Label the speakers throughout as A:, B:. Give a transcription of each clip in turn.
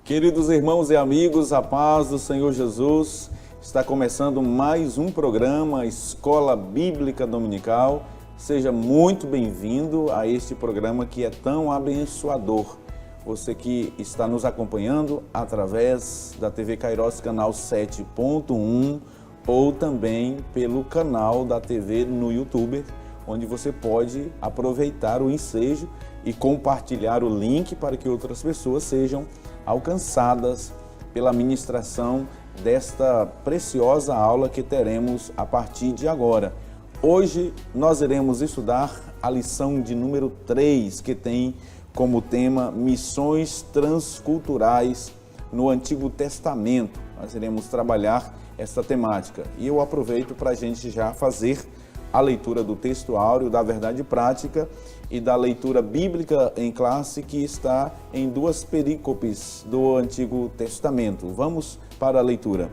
A: Queridos irmãos e amigos, a paz do Senhor Jesus, está começando mais um programa Escola Bíblica Dominical. Seja muito bem-vindo a este programa que é tão abençoador. Você que está nos acompanhando através da TV Kairos Canal 7.1 ou também pelo canal da TV no YouTube, onde você pode aproveitar o ensejo e compartilhar o link para que outras pessoas sejam alcançadas pela ministração desta preciosa aula que teremos a partir de agora. Hoje nós iremos estudar a lição de número 3, que tem como tema Missões Transculturais no Antigo Testamento. Nós iremos trabalhar esta temática e eu aproveito para a gente já fazer a leitura do texto áureo, da verdade prática e da leitura bíblica em classe, que está em duas perícopes do Antigo Testamento. Vamos para a leitura.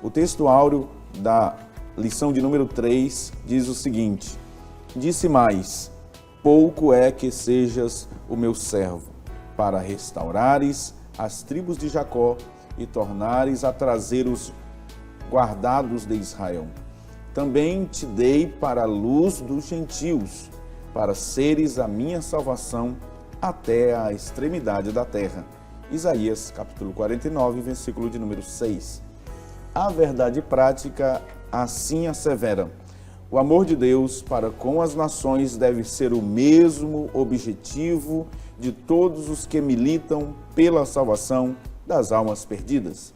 A: O texto áureo da lição de número 3 diz o seguinte: Disse mais, pouco é que sejas o meu servo, para restaurares as tribos de Jacó e tornares a trazer os guardados de Israel. Também te dei para a luz dos gentios, para seres a minha salvação até a extremidade da terra. Isaías, capítulo 49, versículo de número 6. A verdade prática assim assevera: o amor de Deus para com as nações deve ser o mesmo objetivo de todos os que militam pela salvação das almas perdidas.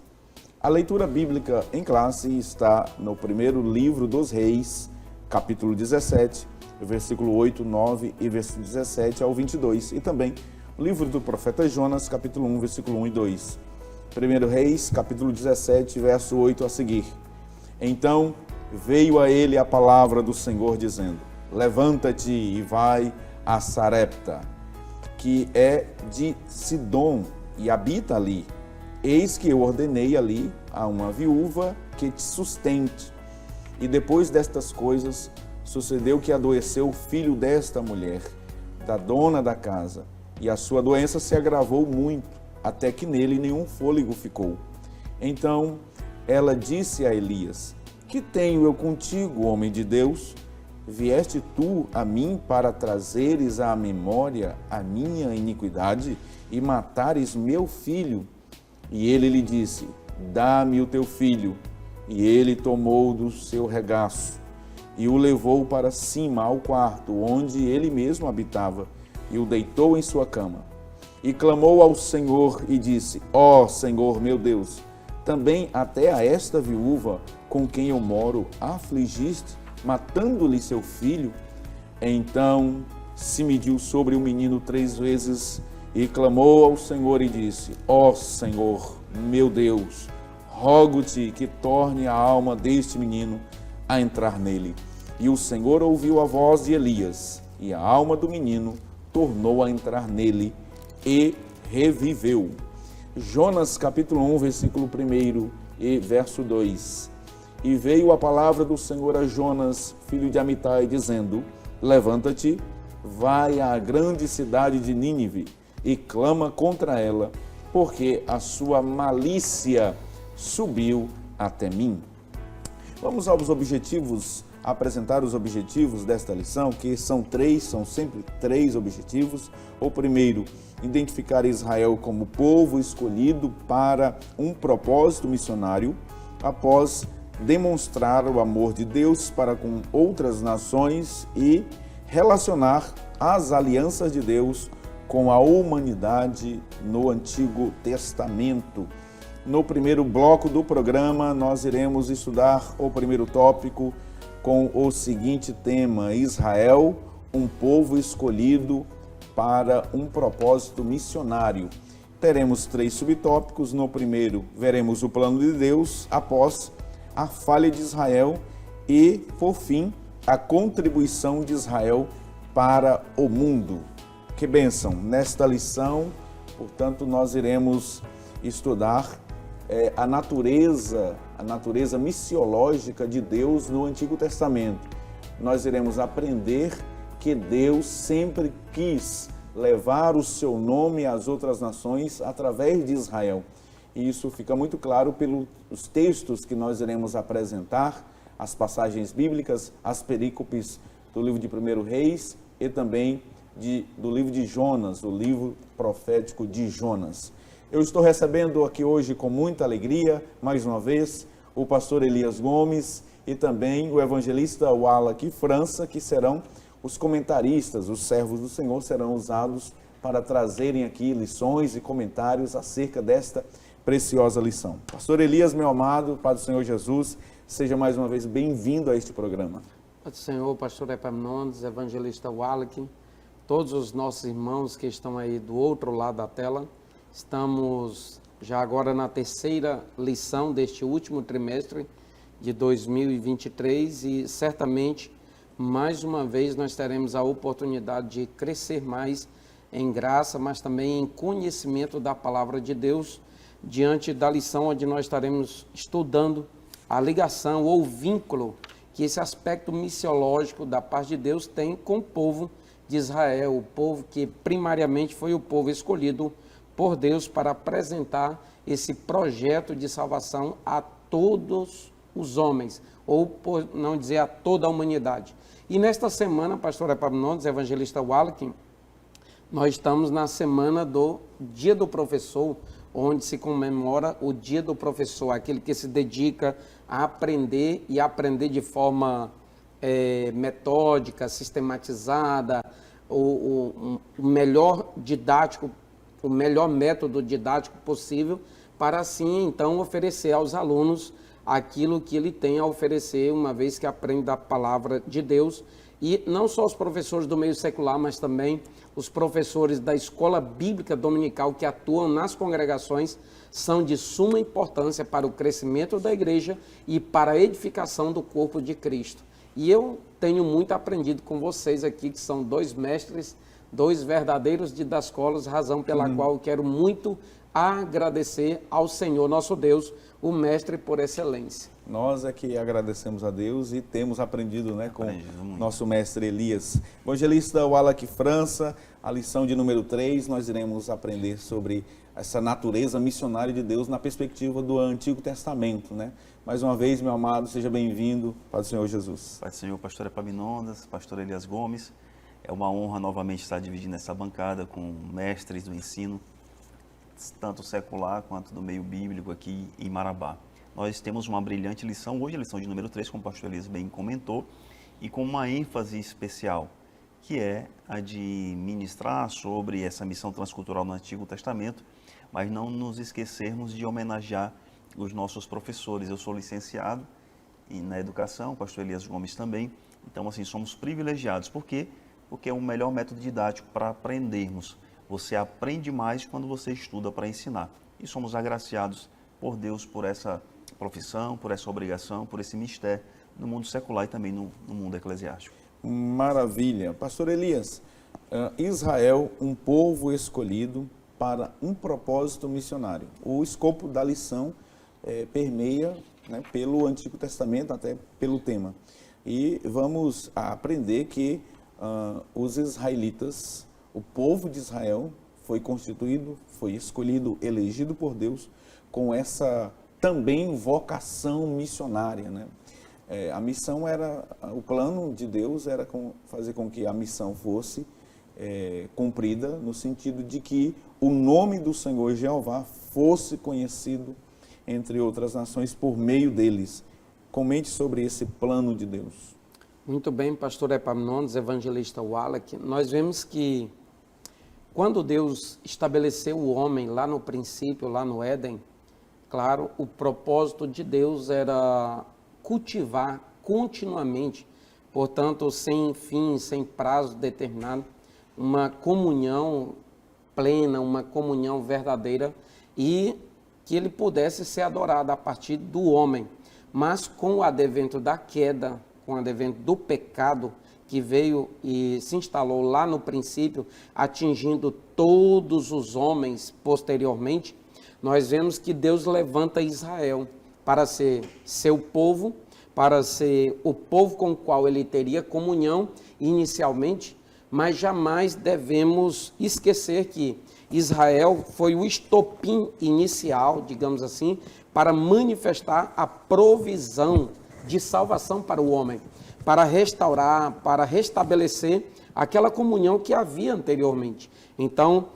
A: A leitura bíblica em classe está no primeiro livro dos Reis, capítulo 17, versículo 8, 9 e versículo 17 ao 22. E também o livro do profeta Jonas, capítulo 1, versículo 1 e 2. Primeiro Reis, capítulo 17, verso 8 a seguir. Então veio a ele a palavra do Senhor, dizendo: Levanta-te e vai a Sarepta, que é de Sidom, e habita ali. Eis que eu ordenei ali a uma viúva que te sustente. E depois destas coisas, sucedeu que adoeceu o filho desta mulher, da dona da casa, e a sua doença se agravou muito, até que nele nenhum fôlego ficou. Então ela disse a Elias: Que tenho eu contigo, homem de Deus? Vieste tu a mim para trazeres à memória a minha iniquidade e matares meu filho? E ele lhe disse: Dá-me o teu filho. E ele tomou do seu regaço e o levou para cima ao quarto, onde ele mesmo habitava, e o deitou em sua cama. E clamou ao Senhor e disse: Ó Senhor meu Deus, também até a esta viúva com quem eu moro afligiste, matando-lhe seu filho? Então se mediu sobre o menino 3 vezes e clamou ao Senhor e disse: Ó Senhor, meu Deus, rogo-te que torne a alma deste menino a entrar nele. E o Senhor ouviu a voz de Elias, e a alma do menino tornou a entrar nele e reviveu. Jonas, capítulo 1, versículo 1 e verso 2. E veio a palavra do Senhor a Jonas, filho de Amitai, dizendo: Levanta-te, vai à grande cidade de Nínive, e clama contra ela, porque a sua malícia subiu até mim. Vamos aos objetivos, apresentar os objetivos desta lição, que são sempre três objetivos. O primeiro, identificar Israel como povo escolhido para um propósito missionário, após demonstrar o amor de Deus para com outras nações e relacionar as alianças de Deus com a humanidade no Antigo Testamento. No primeiro bloco do programa, nós iremos estudar o primeiro tópico com o seguinte tema: Israel, um povo escolhido para um propósito missionário. Teremos 3 subtópicos. No primeiro, veremos o plano de Deus após a falha de Israel e, por fim, a contribuição de Israel para o mundo. Que bênção! Nesta lição, portanto, nós iremos estudar a natureza missiológica de Deus no Antigo Testamento. Nós iremos aprender que Deus sempre quis levar o seu nome às outras nações através de Israel. e isso fica muito claro pelos textos que nós iremos apresentar, as passagens bíblicas, as perícopes do livro de 1 Reis e também do livro de Jonas, o livro profético de Jonas. Eu estou recebendo aqui hoje com muita alegria, mais uma vez, o pastor Elias Gomes e também o evangelista Wallace França, que serão os comentaristas, os servos do Senhor serão usados para trazerem aqui lições e comentários acerca desta preciosa lição. Pastor Elias, meu amado, Pai do Senhor Jesus, seja mais uma vez bem-vindo a este programa.
B: Pai do Senhor, pastor Epaminondas, evangelista Wallace, todos os nossos irmãos que estão aí do outro lado da tela, estamos já agora na terceira lição deste último trimestre de 2023 e certamente mais uma vez nós teremos a oportunidade de crescer mais em graça, mas também em conhecimento da palavra de Deus, diante da lição onde nós estaremos estudando a ligação ou vínculo que esse aspecto missiológico da parte de Deus tem com o povo de Israel, o povo que primariamente foi o povo escolhido por Deus para apresentar esse projeto de salvação a todos os homens, ou por não dizer a toda a humanidade. E nesta semana, pastor Epaminondas, evangelista Wallace, nós estamos na semana do Dia do Professor, onde se comemora o Dia do Professor, aquele que se dedica a aprender e aprender de forma metódica, sistematizada, o melhor didático, o melhor método didático possível, para assim então oferecer aos alunos aquilo que ele tem a oferecer, uma vez que aprende da palavra de Deus. E não só os professores do meio secular, mas também os professores da escola bíblica dominical que atuam nas congregações são de suma importância para o crescimento da igreja e para a edificação do corpo de Cristo. E eu tenho muito aprendido com vocês aqui, que são dois mestres, dois verdadeiros didascólogos, razão pela qual eu quero muito agradecer ao Senhor nosso Deus, o mestre por excelência.
A: Nós é que agradecemos a Deus e temos aprendido, com nosso mestre Elias. Evangelista Wallace França, a lição de número 3, nós iremos aprender sobre essa natureza missionária de Deus na perspectiva do Antigo Testamento, Mais uma vez, meu amado, seja bem-vindo, Pai do Senhor Jesus.
C: Pai do Senhor, pastor Epaminondas, pastor Elias Gomes, é uma honra novamente estar dividindo essa bancada com mestres do ensino, tanto secular quanto do meio bíblico aqui em Marabá. Nós temos uma brilhante lição, hoje a lição de número 3, como o pastor Elias bem comentou, e com uma ênfase especial, que é a de ministrar sobre essa missão transcultural no Antigo Testamento, mas não nos esquecermos de homenagear os nossos professores. Eu sou licenciado na educação, o pastor Elias Gomes também, então assim, somos privilegiados. Por quê? Porque é o melhor método didático para aprendermos. Você aprende mais quando você estuda para ensinar. E somos agraciados por Deus por essa profissão, por essa obrigação, por esse mistério no mundo secular e também no mundo eclesiástico.
A: Maravilha. Pastor Elias, Israel, um povo escolhido para um propósito missionário. O escopo da lição permeia pelo Antigo Testamento, até pelo tema. E vamos aprender que os israelitas, o povo de Israel, foi constituído, foi escolhido, elegido por Deus com essa também vocação missionária, A missão era, o plano de Deus era fazer com que a missão fosse cumprida no sentido de que o nome do Senhor Jeová fosse conhecido entre outras nações por meio deles. Comente sobre esse plano de Deus.
B: Muito bem, pastor Epaminondas, evangelista Wallace. Nós vemos que quando Deus estabeleceu o homem lá no princípio, lá no Éden, claro, o propósito de Deus era cultivar continuamente, portanto, sem fim, sem prazo determinado, uma comunhão plena, uma comunhão verdadeira e que ele pudesse ser adorado a partir do homem. Mas com o advento da queda, com o advento do pecado, que veio e se instalou lá no princípio, atingindo todos os homens posteriormente, nós vemos que Deus levanta Israel para ser seu povo, para ser o povo com o qual ele teria comunhão inicialmente, mas jamais devemos esquecer que Israel foi o estopim inicial, digamos assim, para manifestar a provisão de salvação para o homem, para restaurar, para restabelecer aquela comunhão que havia anteriormente. Então,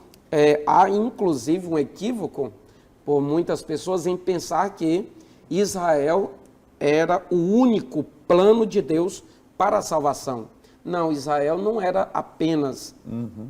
B: há inclusive um equívoco por muitas pessoas em pensar que Israel era o único plano de Deus para a salvação. Não, Israel não era apenas,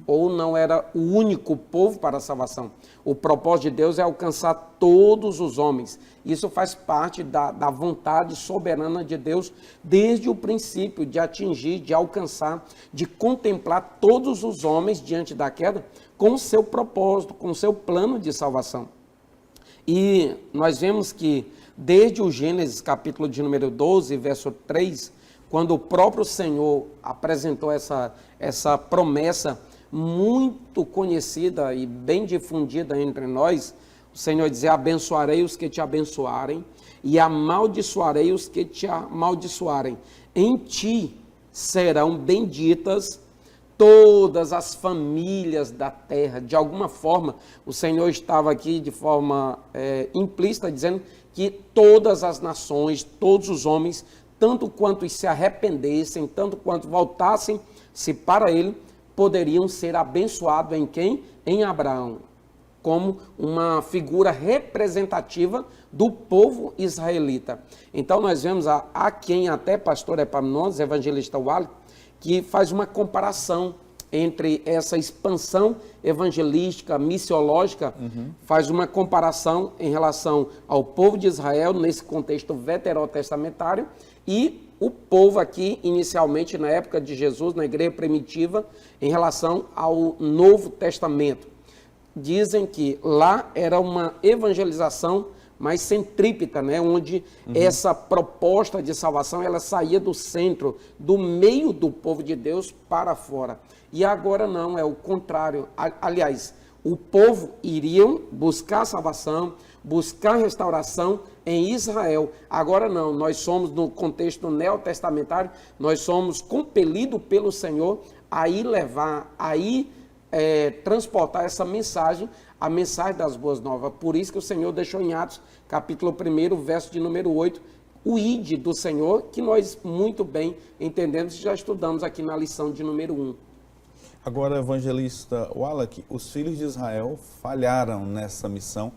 B: ou não era o único povo para a salvação. O propósito de Deus é alcançar todos os homens. Isso faz parte da vontade soberana de Deus desde o princípio, de atingir, de alcançar, de contemplar todos os homens diante da queda com o seu propósito, com o seu plano de salvação. E nós vemos que desde o Gênesis capítulo de número 12, verso 3, quando o próprio Senhor apresentou essa promessa muito conhecida e bem difundida entre nós, o Senhor dizia: abençoarei os que te abençoarem e amaldiçoarei os que te amaldiçoarem. Em ti serão benditas todas as famílias da terra. De alguma forma, o Senhor estava aqui de forma implícita dizendo que todas as nações, todos os homens, tanto quanto se arrependessem, tanto quanto voltassem-se para ele, poderiam ser abençoados em quem? Em Abraão, como uma figura representativa do povo israelita. Então nós vemos a quem até pastor Epaminondas, evangelista Wallace, que faz uma comparação entre essa expansão evangelística, missiológica, faz uma comparação em relação ao povo de Israel, nesse contexto veterotestamentário, e o povo aqui, inicialmente, na época de Jesus, na igreja primitiva, em relação ao Novo Testamento. Dizem que lá era uma evangelização mais centrípeta, né? Onde essa proposta de salvação ela saía do centro, do meio do povo de Deus para fora. E agora não, é o contrário. Aliás, o povo iriam buscar salvação, buscar restauração em Israel. Agora não, nós somos, no contexto neotestamentário, nós somos compelidos pelo Senhor a ir levar, a ir transportar essa mensagem, a mensagem das boas novas. Por isso que o Senhor deixou em Atos, capítulo 1, verso de número 8, o ide do Senhor, que nós muito bem entendemos e já estudamos aqui na lição de número 1.
A: Agora, evangelista Wallach, os filhos de Israel falharam nessa missão,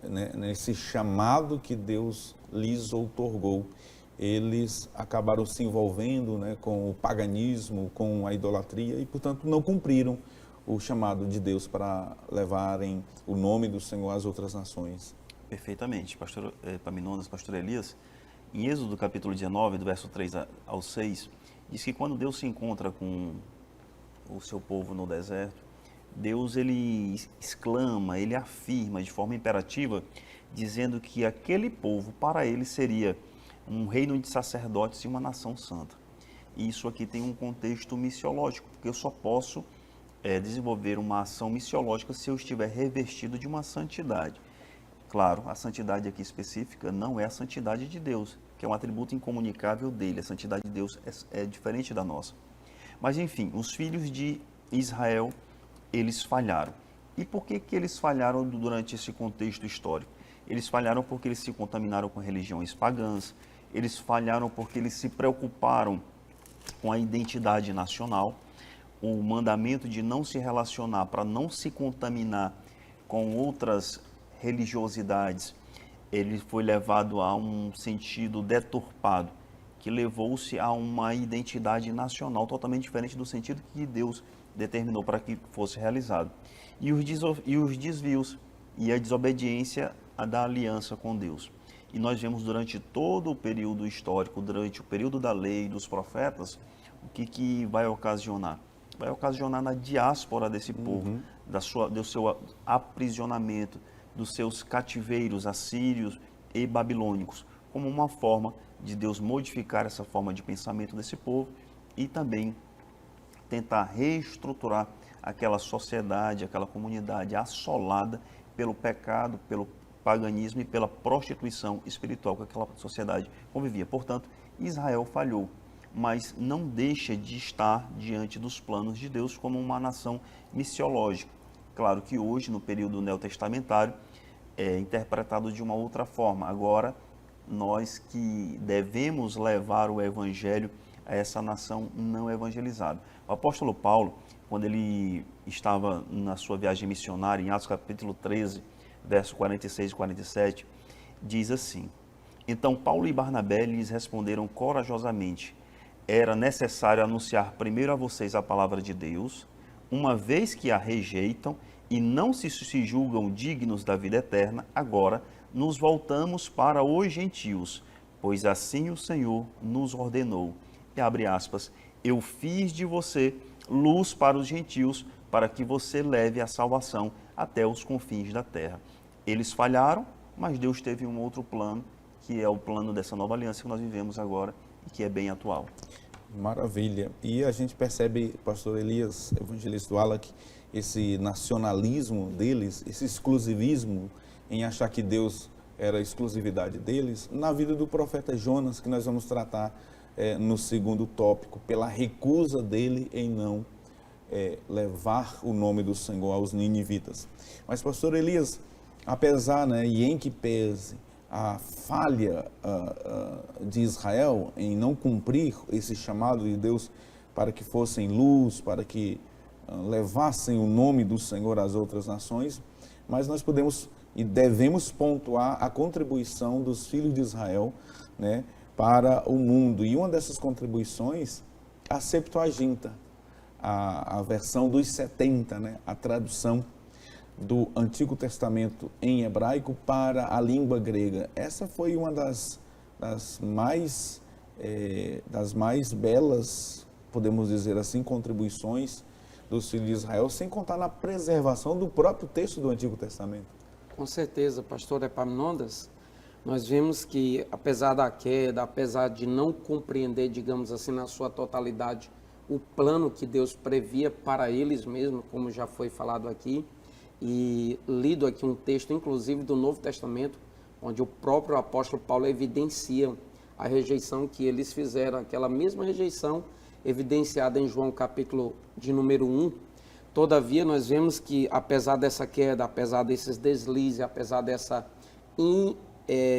A: né, nesse chamado que Deus lhes outorgou. Eles acabaram se envolvendo, né, com o paganismo, com a idolatria e, portanto, não cumpriram o chamado de Deus para levarem o nome do Senhor às outras nações.
C: Perfeitamente. Pastor Epaminondas, pastor Elias, em Êxodo capítulo 19, do verso 3 ao 6, diz que quando Deus se encontra com o seu povo no deserto, Deus ele exclama, ele afirma de forma imperativa, dizendo que aquele povo para ele seria um reino de sacerdotes e uma nação santa. E isso aqui tem um contexto missiológico, porque eu só posso desenvolver uma ação missiológica se eu estiver revestido de uma santidade. Claro, a santidade aqui específica não é a santidade de Deus, que é um atributo incomunicável dele. A santidade de Deus é diferente da nossa. Mas enfim, os filhos de Israel, eles falharam. E por que eles falharam durante esse contexto histórico? Eles falharam porque eles se contaminaram com religiões pagãs, eles falharam porque eles se preocuparam com a identidade nacional, o mandamento de não se relacionar para não se contaminar com outras religiosidades, ele foi levado a um sentido deturpado, que levou-se a uma identidade nacional totalmente diferente do sentido que Deus determinou para que fosse realizado. E os desvios e a desobediência da aliança com Deus. E nós vemos durante todo o período histórico, durante o período da lei, dos profetas, o que vai ocasionar? Vai ocasionar na diáspora desse povo, do seu aprisionamento, dos seus cativeiros assírios e babilônicos, como uma forma de Deus modificar essa forma de pensamento desse povo e também tentar reestruturar aquela sociedade, aquela comunidade assolada pelo pecado, pelo paganismo e pela prostituição espiritual que aquela sociedade convivia. Portanto, Israel falhou, mas não deixa de estar diante dos planos de Deus como uma nação missiológica. Claro que hoje, no período neotestamentário, é interpretado de uma outra forma. Agora, nós que devemos levar o evangelho a essa nação não evangelizada. O apóstolo Paulo, quando ele estava na sua viagem missionária, em Atos capítulo 13, verso 46 e 47, diz assim: Então Paulo e Barnabé lhes responderam corajosamente: Era necessário anunciar primeiro a vocês a palavra de Deus, uma vez que a rejeitam e não se julgam dignos da vida eterna, agora nos voltamos para os gentios, pois assim o Senhor nos ordenou. E abre aspas, eu fiz de você luz para os gentios, para que você leve a salvação até os confins da terra. Eles falharam, mas Deus teve um outro plano, que é o plano dessa nova aliança que nós vivemos agora e que é bem atual.
A: Maravilha. E a gente percebe, pastor Elias, evangelista Wallach, esse nacionalismo deles, esse exclusivismo em achar que Deus era a exclusividade deles, na vida do profeta Jonas, que nós vamos tratar no segundo tópico, pela recusa dele em não levar o nome do Senhor aos ninivitas. Mas, pastor Elias, apesar, e em que pese a falha de Israel em não cumprir esse chamado de Deus para que fossem luz, para que levassem o nome do Senhor às outras nações, mas nós podemos e devemos pontuar a contribuição dos filhos de Israel, para o mundo. E uma dessas contribuições, a Septuaginta, a versão dos 70, a tradução do Antigo Testamento em hebraico para a língua grega. Essa foi uma das mais belas, podemos dizer assim, contribuições dos filhos de Israel, sem contar na preservação do próprio texto do Antigo Testamento.
B: Com certeza, pastor Epaminondas, nós vimos que, apesar da queda, apesar de não compreender, digamos assim, na sua totalidade, o plano que Deus previa para eles mesmos, como já foi falado aqui, e lido aqui um texto, inclusive, do Novo Testamento, onde o próprio apóstolo Paulo evidencia a rejeição que eles fizeram, aquela mesma rejeição evidenciada em João capítulo de número 1. Todavia, nós vemos que, apesar dessa queda, apesar desses deslizes, apesar dessa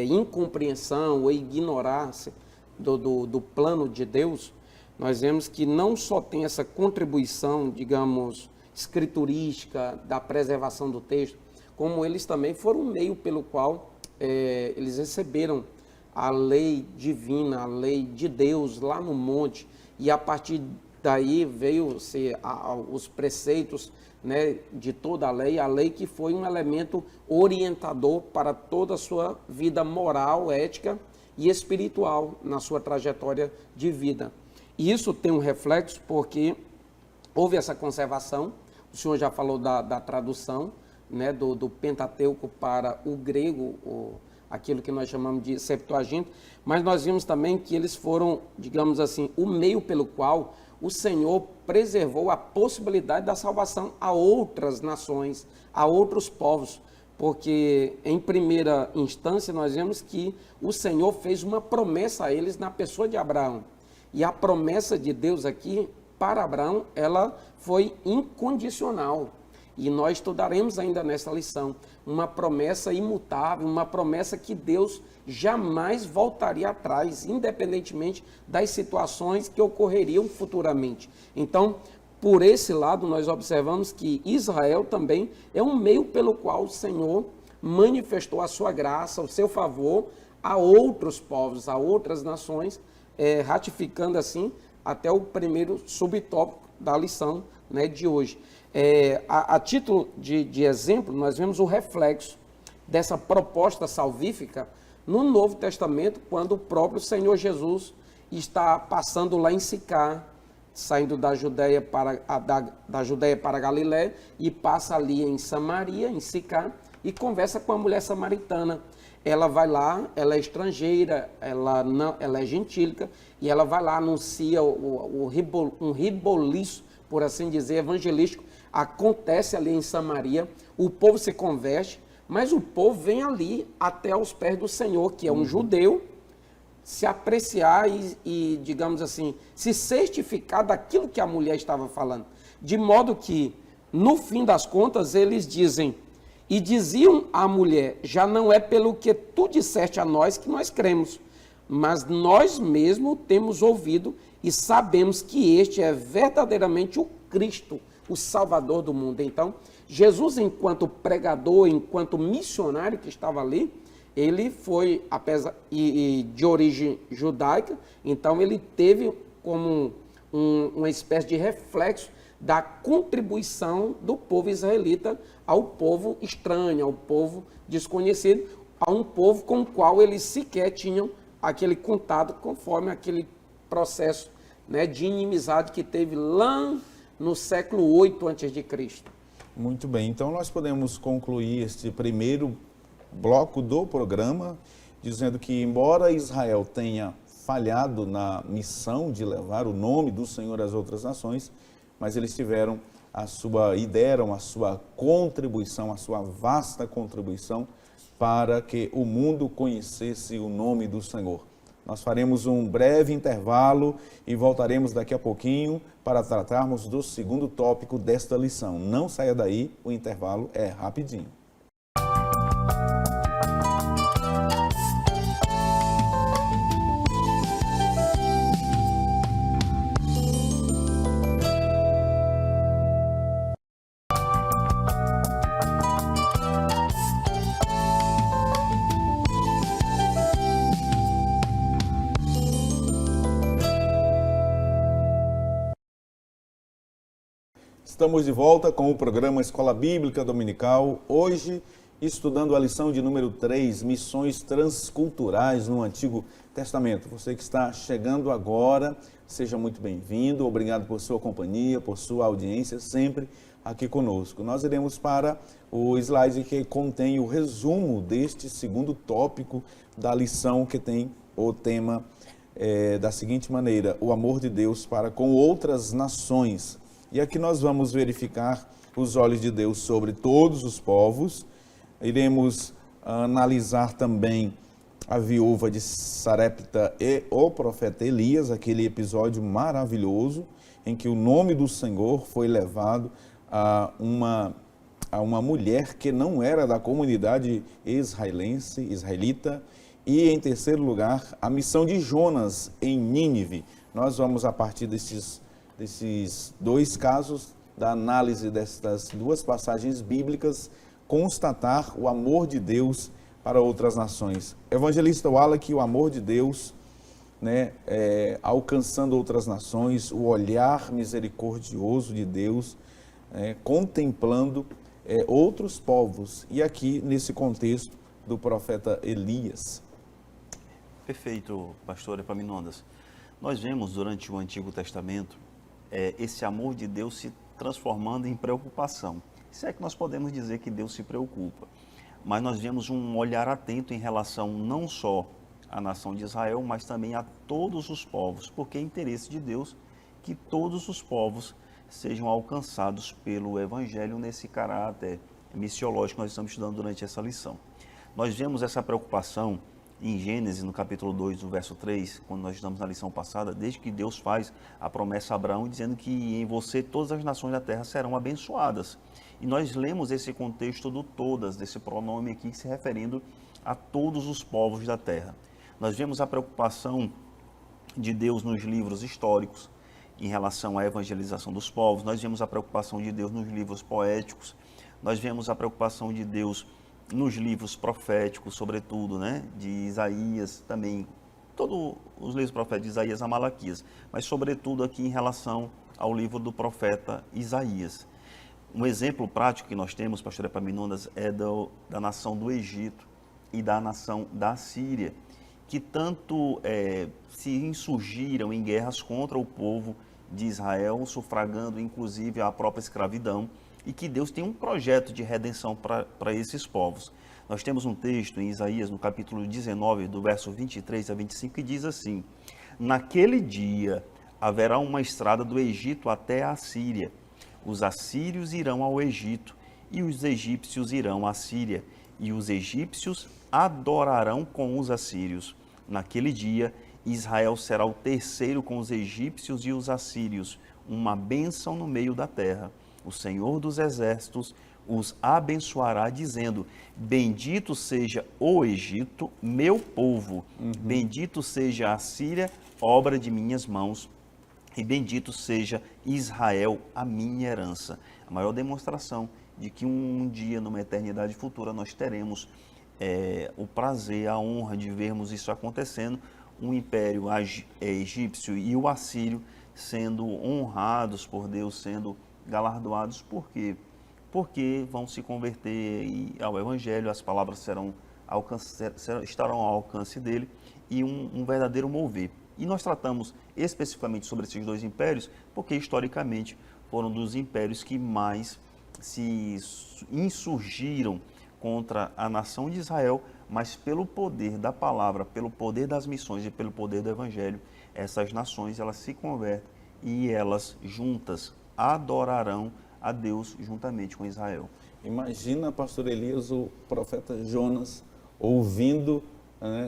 B: incompreensão ou ignorância do plano de Deus, nós vemos que não só tem essa contribuição, digamos, escriturística da preservação do texto, como eles também foram um meio pelo qual eles receberam a lei divina, a lei de Deus lá no monte, e a partir daí veio-se os preceitos de toda a lei que foi um elemento orientador para toda a sua vida moral, ética e espiritual na sua trajetória de vida. E isso tem um reflexo porque houve essa conservação. O senhor já falou da tradução do Pentateuco para o grego, aquilo que nós chamamos de Septuaginta, mas nós vimos também que eles foram, digamos assim, o meio pelo qual o Senhor preservou a possibilidade da salvação a outras nações, a outros povos, porque em primeira instância nós vemos que o Senhor fez uma promessa a eles na pessoa de Abraão, e a promessa de Deus aqui para Abraão, ela foi incondicional. E nós estudaremos ainda nessa lição uma promessa imutável, uma promessa que Deus jamais voltaria atrás, independentemente das situações que ocorreriam futuramente. Então, por esse lado, nós observamos que Israel também é um meio pelo qual o Senhor manifestou a sua graça, o seu favor a outros povos, a outras nações, ratificando assim até o primeiro subtópico da lição de hoje. A título de exemplo, nós vemos o reflexo dessa proposta salvífica no Novo Testamento, quando o próprio Senhor Jesus está passando lá em Sicar, saindo da Judéia para a Galiléia, e passa ali em Samaria, em Sicar, e conversa com a mulher samaritana. Ela vai lá, ela é estrangeira, ela é gentílica, e ela vai lá, anuncia um reboliço, por assim dizer, evangelístico, acontece ali em Samaria, o povo se converte, mas o povo vem ali até aos pés do Senhor, que é um judeu, se apreciar e, digamos assim, se certificar daquilo que a mulher estava falando. De modo que no fim das contas, eles dizem, e diziam à mulher, já não é pelo que tu disseste a nós que nós cremos, mas nós mesmos temos ouvido e sabemos que este é verdadeiramente o Cristo, o Salvador do mundo. Então, Jesus, enquanto pregador, enquanto missionário que estava ali, ele foi, apesar de origem judaica, então ele teve como uma espécie de reflexo da contribuição do povo israelita ao povo estranho, ao povo desconhecido, a um povo com o qual eles sequer tinham aquele contato, conforme aquele processo, né, de inimizade que teve lá no século 8 a.C.
A: Muito bem, então nós podemos concluir este primeiro bloco do programa dizendo que, embora Israel tenha falhado na missão de levar o nome do Senhor às outras nações, mas eles tiveram e deram a sua contribuição, a sua vasta contribuição para que o mundo conhecesse o nome do Senhor. Nós faremos um breve intervalo e voltaremos daqui a pouquinho para tratarmos do segundo tópico desta lição. Não saia daí, o intervalo é rapidinho. Estamos de volta com o programa Escola Bíblica Dominical, hoje estudando a lição de número 3, Missões Transculturais no Antigo Testamento. Você que está chegando agora, seja muito bem-vindo, obrigado por sua companhia, por sua audiência, sempre aqui conosco. Nós iremos para o slide que contém o resumo deste segundo tópico da lição, que tem o tema da seguinte maneira: o amor de Deus para com outras nações. E aqui nós vamos verificar os olhos de Deus sobre todos os povos. Iremos analisar também a viúva de Sarepta e o profeta Elias, aquele episódio maravilhoso em que o nome do Senhor foi levado a uma mulher que não era da comunidade israelita. E, em terceiro lugar, a missão de Jonas em Nínive. Nós vamos, a partir desses dois casos, da análise destas duas passagens bíblicas, constatar o amor de Deus para outras nações. Evangelista Wallach, o amor de Deus, né, alcançando outras nações, o olhar misericordioso de Deus, contemplando outros povos. E aqui, nesse contexto do profeta Elias.
C: Perfeito, pastor Epaminondas. Nós vemos durante o Antigo Testamento esse amor de Deus se transformando em preocupação. Se é que nós podemos dizer que Deus se preocupa. Mas nós vemos um olhar atento em relação não só à nação de Israel, mas também a todos os povos, porque é interesse de Deus que todos os povos sejam alcançados pelo Evangelho nesse caráter missiológico que nós estamos estudando durante essa lição. Nós vemos essa preocupação em Gênesis, no capítulo 2, no verso 3, quando nós estamos na lição passada, desde que Deus faz a promessa a Abraão, dizendo que em você todas as nações da terra serão abençoadas. E nós lemos esse contexto do todas, desse pronome aqui, se referindo a todos os povos da terra. Nós vemos a preocupação de Deus nos livros históricos, em relação à evangelização dos povos. Nós vemos a preocupação de Deus nos livros poéticos. Nós vemos a preocupação de Deus nos livros proféticos, sobretudo, né, de Isaías também, todos os livros proféticos de Isaías a Malaquias, mas sobretudo aqui em relação ao livro do profeta Isaías. Um exemplo prático que nós temos, pastor Epaminondas, é da nação do Egito e da nação da Síria, que tanto se insurgiram em guerras contra o povo de Israel, sufragando inclusive a própria escravidão, e que Deus tem um projeto de redenção para esses povos. Nós temos um texto em Isaías, no capítulo 19, do verso 23 a 25, que diz assim: naquele dia haverá uma estrada do Egito até a Síria. Os assírios irão ao Egito, e os egípcios irão à Síria, e os egípcios adorarão com os assírios. Naquele dia, Israel será o terceiro com os egípcios e os assírios, uma bênção no meio da terra. o Senhor dos Exércitos os abençoará, dizendo: bendito seja o Egito, meu povo, bendito seja a Síria, obra de minhas mãos, e bendito seja Israel, a minha herança. A maior demonstração de que um dia, numa eternidade futura, nós teremos o prazer, a honra de vermos isso acontecendo, o império egípcio e o assírio sendo honrados por Deus, sendo galardoados. Por quê? Porque vão se converter ao Evangelho, as palavras estarão ao alcance dele, e um verdadeiro mover. E nós tratamos especificamente sobre esses dois impérios, porque historicamente foram dos impérios que mais se insurgiram contra a nação de Israel, mas pelo poder da palavra, pelo poder das missões e pelo poder do Evangelho, essas nações elas se convertem e elas juntas adorarão a Deus juntamente com Israel.
A: Imagina, pastor Elias, o profeta Jonas ouvindo,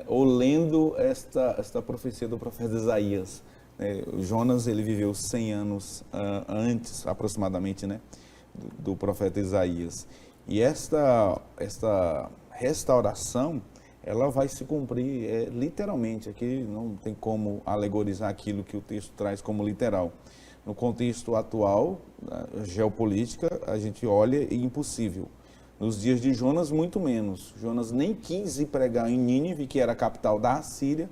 A: ou lendo esta profecia do profeta Isaías. Jonas, ele viveu 100 anos antes, aproximadamente, do profeta Isaías. E esta restauração, ela vai se cumprir literalmente. Aqui não tem como alegorizar aquilo que o texto traz como literal. No contexto atual, geopolítica, a gente olha e impossível. Nos dias de Jonas, muito menos. Jonas nem quis ir pregar em Nínive, que era a capital da Assíria,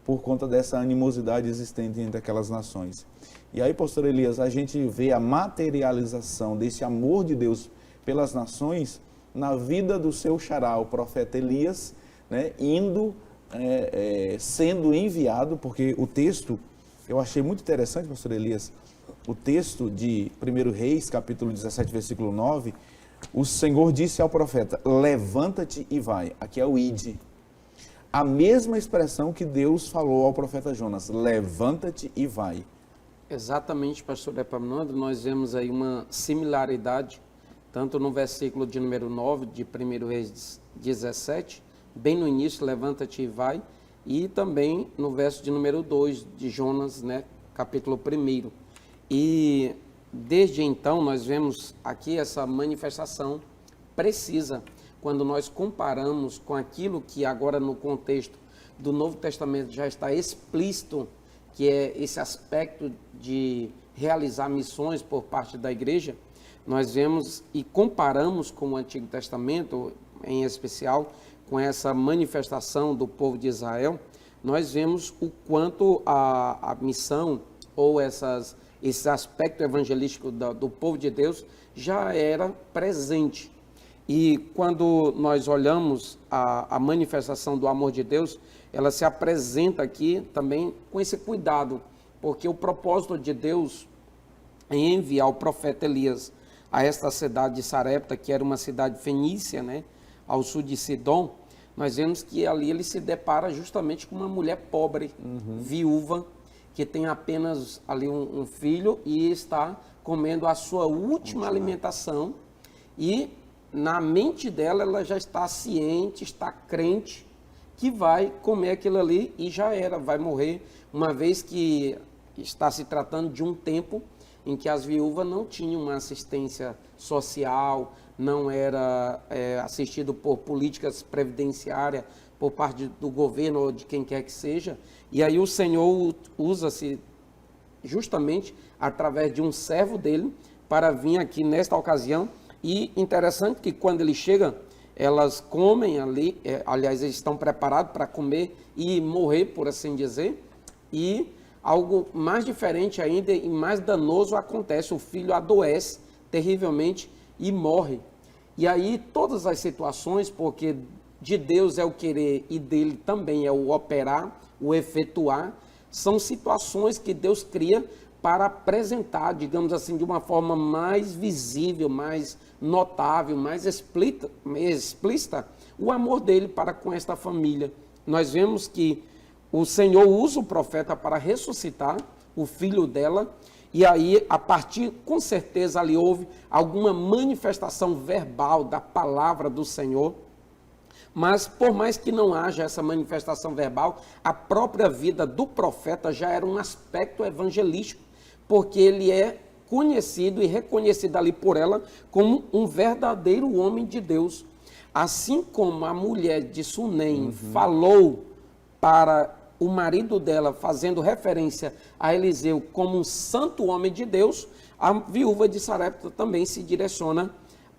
A: por conta dessa animosidade existente entre aquelas nações. E aí, pastor Elias, a gente vê a materialização desse amor de Deus pelas nações na vida do seu xará, o profeta Elias, sendo enviado, porque o texto, eu achei muito interessante, pastor Elias, o texto de 1 Reis, capítulo 17, versículo 9, o Senhor disse ao profeta: levanta-te e vai. Aqui é o ide. A mesma expressão que Deus falou ao profeta Jonas: levanta-te e vai.
B: Exatamente, pastor Epaminondas, nós vemos aí uma similaridade, tanto no versículo de número 9, de 1 Reis 17, bem no início, levanta-te e vai, e também no verso de número 2 de Jonas, capítulo 1. E desde então nós vemos aqui essa manifestação precisa, quando nós comparamos com aquilo que agora no contexto do Novo Testamento já está explícito, que é esse aspecto de realizar missões por parte da igreja. Nós vemos e comparamos com o Antigo Testamento, em especial com essa manifestação do povo de Israel, nós vemos o quanto a missão ou esse aspecto evangelístico do povo de Deus já era presente. E quando nós olhamos a manifestação do amor de Deus, ela se apresenta aqui também com esse cuidado, porque o propósito de Deus em enviar o profeta Elias a esta cidade de Sarepta, que era uma cidade fenícia, ao sul de Sidom, nós vemos que ali ele se depara justamente com uma mulher pobre, viúva, que tem apenas ali um filho e está comendo a sua última alimentação, e na mente dela ela já está ciente, está crente que vai comer aquilo ali e já era, vai morrer, uma vez que está se tratando de um tempo em que as viúvas não tinham uma assistência social, não era assistido por políticas previdenciárias por parte do governo ou de quem quer que seja. E aí o Senhor usa-se justamente através de um servo dele para vir aqui nesta ocasião. E interessante que quando ele chega, elas comem ali, aliás, eles estão preparados para comer e morrer, por assim dizer, e algo mais diferente ainda e mais danoso acontece, o filho adoece terrivelmente e morre. E aí todas as situações, porque de Deus é o querer e dele também é o operar, o efetuar, são situações que Deus cria para apresentar, digamos assim, de uma forma mais visível, mais notável, mais explícita, o amor dele para com esta família. Nós vemos que o Senhor usa o profeta para ressuscitar o filho dela, e aí, a partir, com certeza, ali houve alguma manifestação verbal da palavra do Senhor, mas por mais que não haja essa manifestação verbal, a própria vida do profeta já era um aspecto evangelístico, porque ele é conhecido e reconhecido ali por ela como um verdadeiro homem de Deus. Assim como a mulher de Sunem falou para o marido dela, fazendo referência a Eliseu como um santo homem de Deus, a viúva de Sarepta também se direciona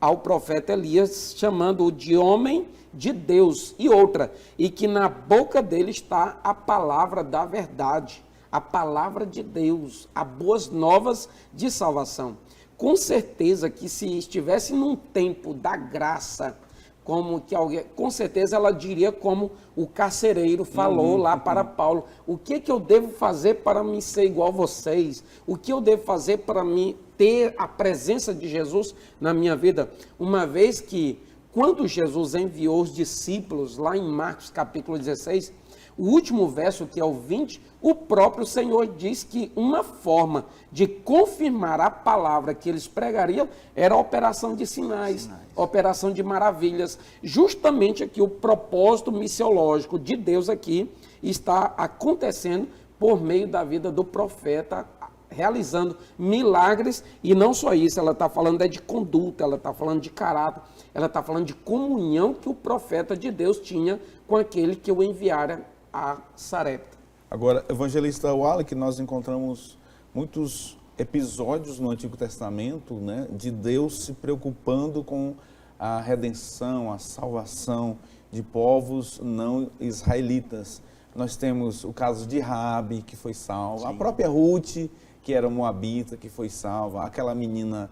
B: ao profeta Elias, chamando-o de homem de Deus. E outra, e que na boca dele está a palavra da verdade, a palavra de Deus, as boas novas de salvação. Com certeza que se estivesse num tempo da graça, como que alguém, com certeza ela diria como o carcereiro falou lá para Paulo: o que eu devo fazer para me ser igual a vocês? O que eu devo fazer para me ter a presença de Jesus na minha vida? Uma vez que, quando Jesus enviou os discípulos, lá em Marcos capítulo 16, o último verso, que é o 20, o próprio Senhor diz que uma forma de confirmar a palavra que eles pregariam era a operação de sinais, operação de maravilhas. Justamente aqui o propósito missiológico de Deus aqui está acontecendo por meio da vida do profeta, realizando milagres. E não só isso, ela está falando de conduta, ela está falando de caráter, ela está falando de comunhão que o profeta de Deus tinha com aquele que o enviara a Sarepta.
A: Agora, evangelista Wallach, nós encontramos muitos episódios no Antigo Testamento, né, de Deus se preocupando com a redenção, a salvação de povos não israelitas. Nós temos o caso de Raabe, que foi salva, a própria Ruth, que era moabita, que foi salva, aquela menina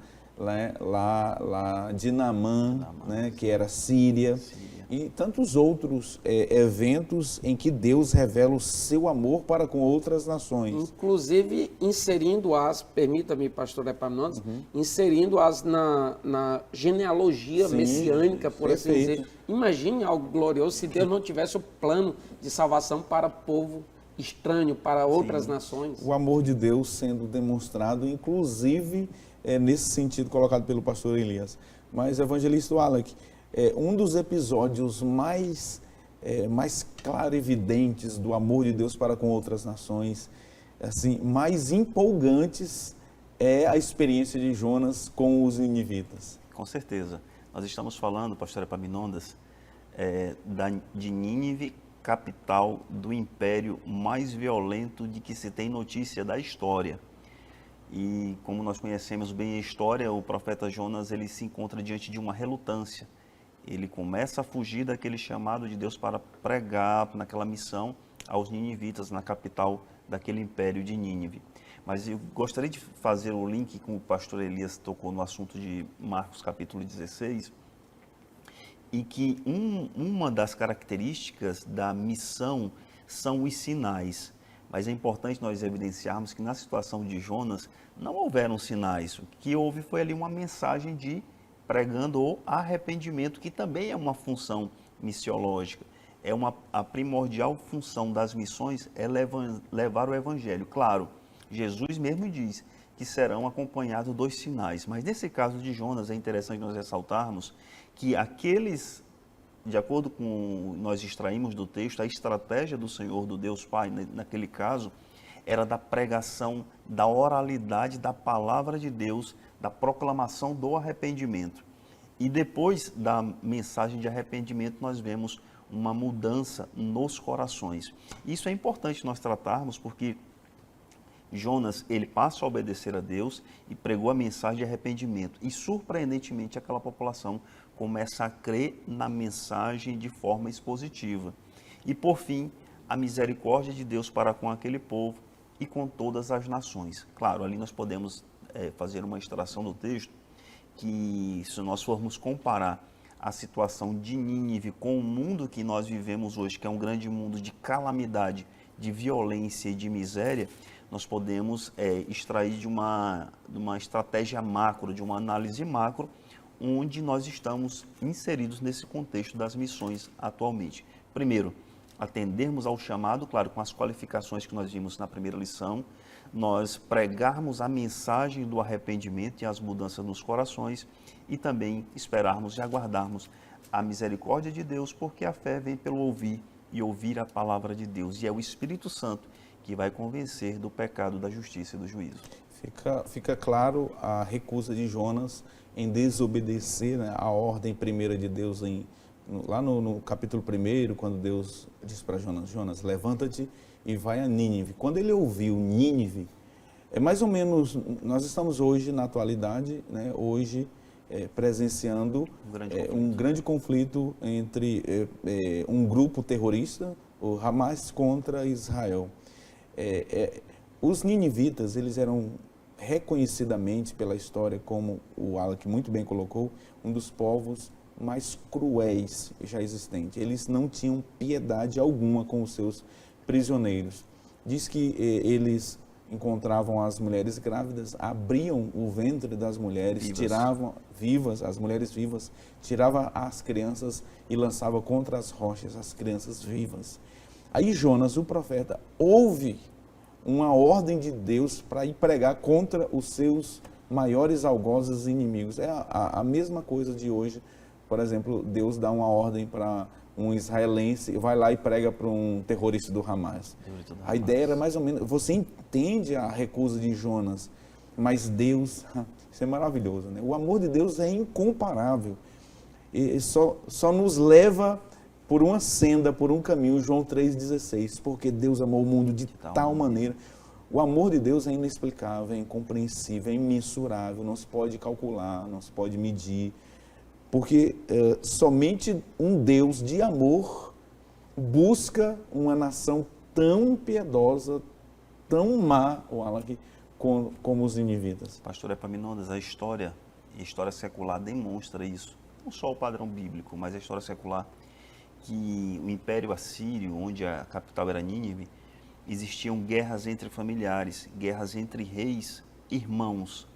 A: lá de Naamã, né, que era síria. E tantos outros eventos em que Deus revela o seu amor para com outras nações.
B: Inclusive inserindo-as, permita-me, pastor Epaminondas, inserindo-as na genealogia messiânica, por assim dizer. Imagine algo glorioso se Deus não tivesse o plano de salvação para povo estranho, para outras nações.
A: O amor de Deus sendo demonstrado, inclusive nesse sentido colocado pelo pastor Elias. Mas, evangelista Wallach, um dos episódios mais claro e evidentes do amor de Deus para com outras nações, assim, mais empolgantes, é a experiência de Jonas com os ninivitas.
C: Com certeza. Nós estamos falando, pastor Epaminondas, de Nínive, capital do império mais violento de que se tem notícia da história. E como nós conhecemos bem a história, o profeta Jonas ele se encontra diante de uma relutância. Ele começa a fugir daquele chamado de Deus para pregar naquela missão aos ninivitas, na capital daquele império de Nínive. Mas eu gostaria de fazer o link com o pastor Elias tocou no assunto de Marcos capítulo 16, e que uma das características da missão são os sinais. Mas é importante nós evidenciarmos que na situação de Jonas não houveram sinais. O que houve foi ali uma mensagem de pregando o arrependimento, que também é uma função missiológica. A primordial função das missões é levar o evangelho. Claro, Jesus mesmo diz que serão acompanhados 2 sinais. Mas nesse caso de Jonas é interessante nós ressaltarmos que aqueles, de acordo com nós extraímos do texto, a estratégia do Senhor, do Deus Pai, naquele caso, era da pregação, da oralidade da palavra de Deus, da proclamação do arrependimento. E depois da mensagem de arrependimento, nós vemos uma mudança nos corações. Isso é importante nós tratarmos, porque Jonas, ele passa a obedecer a Deus e pregou a mensagem de arrependimento. E, surpreendentemente, aquela população começa a crer na mensagem de forma expositiva. E, por fim, a misericórdia de Deus para com aquele povo e com todas as nações. Claro, ali nós podemos fazer uma extração do texto, que se nós formos comparar a situação de Nínive com o mundo que nós vivemos hoje, que é um grande mundo de calamidade, de violência e de miséria, nós podemos extrair de uma estratégia macro, de uma análise macro, onde nós estamos inseridos nesse contexto das missões atualmente. Primeiro, atendermos ao chamado, claro, com as qualificações que nós vimos na primeira lição, nós pregarmos a mensagem do arrependimento e as mudanças nos corações e também esperarmos e aguardarmos a misericórdia de Deus, porque a fé vem pelo ouvir e ouvir a palavra de Deus. E é o Espírito Santo que vai convencer do pecado, da justiça e do juízo.
A: Fica claro a recusa de Jonas em desobedecer, né, a ordem primeira de Deus lá no capítulo 1, quando Deus diz para Jonas: Jonas, levanta-te e vai a Nínive. Quando ele ouviu Nínive, é mais ou menos, nós estamos hoje na atualidade, né, hoje presenciando um grande conflito entre um grupo terrorista, o Hamas, contra Israel. Os ninivitas, eles eram reconhecidamente pela história, como o Alec muito bem colocou, um dos povos mais cruéis já existentes. Eles não tinham piedade alguma com os seus prisioneiros. Diz que eles encontravam as mulheres grávidas, abriam o ventre das mulheres, tiravam as mulheres vivas, tiravam as crianças e lançavam contra as rochas as crianças vivas. Aí Jonas, o profeta, ouve uma ordem de Deus para ir pregar contra os seus maiores algozes inimigos. É a mesma coisa de hoje. Por exemplo, Deus dá uma ordem para um israelense, vai lá e prega para um terrorista do Hamas. A ideia era mais ou menos, você entende a recusa de Jonas, mas Deus, isso é maravilhoso, né? O amor de Deus é incomparável. E só nos leva por uma senda, por um caminho, João 3,16, porque Deus amou o mundo de tal maneira. O amor de Deus é inexplicável, é incompreensível, é imensurável, não se pode calcular, não se pode medir, porque somente um Deus de amor busca uma nação tão piedosa, tão má, como os ninivitas.
C: Pastor Epaminondas, a história secular demonstra isso. Não só o padrão bíblico, mas a história secular, que o Império Assírio, onde a capital era Nínive, existiam guerras entre familiares, guerras entre reis, irmãos.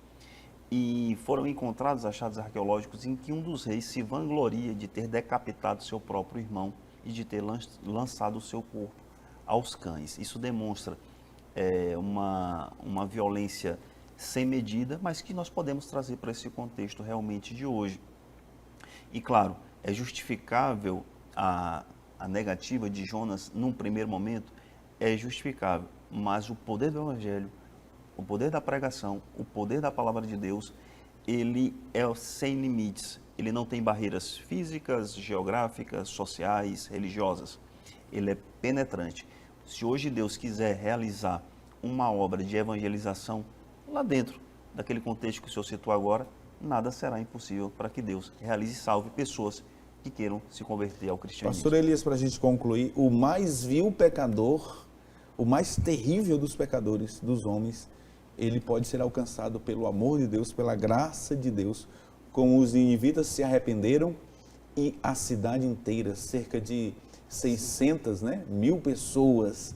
C: E foram encontrados achados arqueológicos em que um dos reis se vangloria de ter decapitado seu próprio irmão e de ter lançado o seu corpo aos cães. Isso demonstra uma violência sem medida, mas que nós podemos trazer para esse contexto realmente de hoje. E claro, é justificável a negativa de Jonas num primeiro momento, é justificável, mas o poder do Evangelho, o poder da pregação, o poder da palavra de Deus, ele é sem limites. Ele não tem barreiras físicas, geográficas, sociais, religiosas. Ele é penetrante. Se hoje Deus quiser realizar uma obra de evangelização lá dentro daquele contexto que o senhor citou agora, nada será impossível para que Deus realize e salve pessoas que queiram se converter ao cristianismo.
A: Pastor Elias, para a gente concluir, o mais vil pecador, o mais terrível dos pecadores, dos homens, ele pode ser alcançado pelo amor de Deus, pela graça de Deus, como os ninivitas se arrependeram e a cidade inteira, cerca de 600, 1.000 pessoas.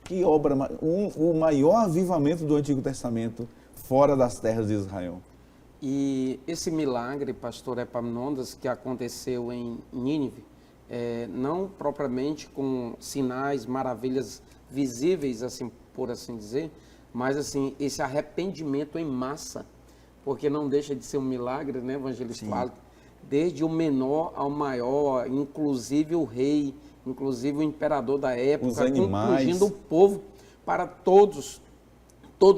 A: Que obra, o maior avivamento do Antigo Testamento fora das terras de Israel.
B: E esse milagre, pastor Epaminondas, que aconteceu em Nínive, não propriamente com sinais, maravilhas visíveis, assim, por assim dizer, mas assim, esse arrependimento em massa, porque não deixa de ser um milagre, né, evangelista Wallace? Desde o menor ao maior, inclusive o rei, inclusive o imperador da época, compungindo o povo para todos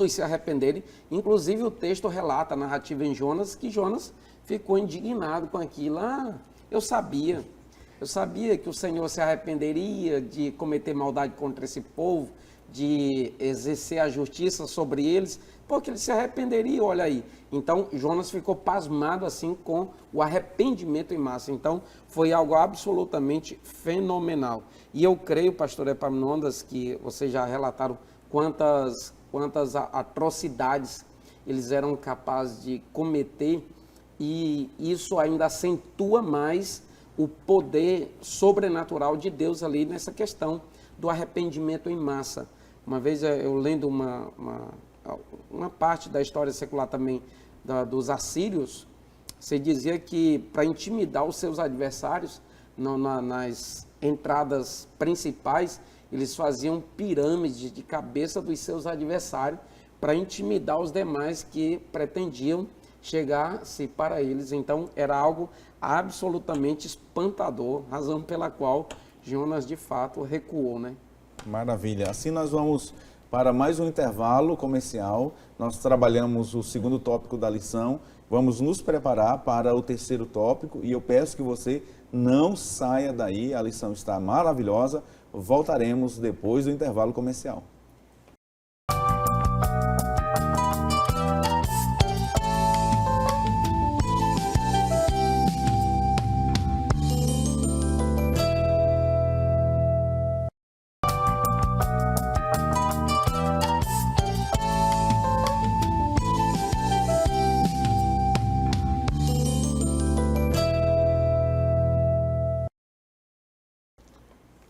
B: se arrependerem. Inclusive o texto relata, a narrativa em Jonas, que Jonas ficou indignado com aquilo. Eu sabia que o Senhor se arrependeria de cometer maldade contra esse povo, de exercer a justiça sobre eles, porque ele se arrependeria, olha aí. Então, Jonas ficou pasmado assim com o arrependimento em massa. Então, foi algo absolutamente fenomenal. E eu creio, pastor Epaminondas, que vocês já relataram quantas atrocidades eles eram capazes de cometer, e isso ainda acentua mais o poder sobrenatural de Deus ali nessa questão do arrependimento em massa. Uma vez eu lendo uma parte da história secular também dos assírios, se dizia que para intimidar os seus adversários, nas entradas principais, eles faziam pirâmides de cabeça dos seus adversários para intimidar os demais que pretendiam chegar-se para eles. Então, era algo absolutamente espantador, razão pela qual Jonas, de fato, recuou, né?
A: Maravilha. Assim nós vamos para mais um intervalo comercial. Nós trabalhamos o segundo tópico da lição, vamos nos preparar para o terceiro tópico e eu peço que você não saia daí, a lição está maravilhosa. Voltaremos depois do intervalo comercial.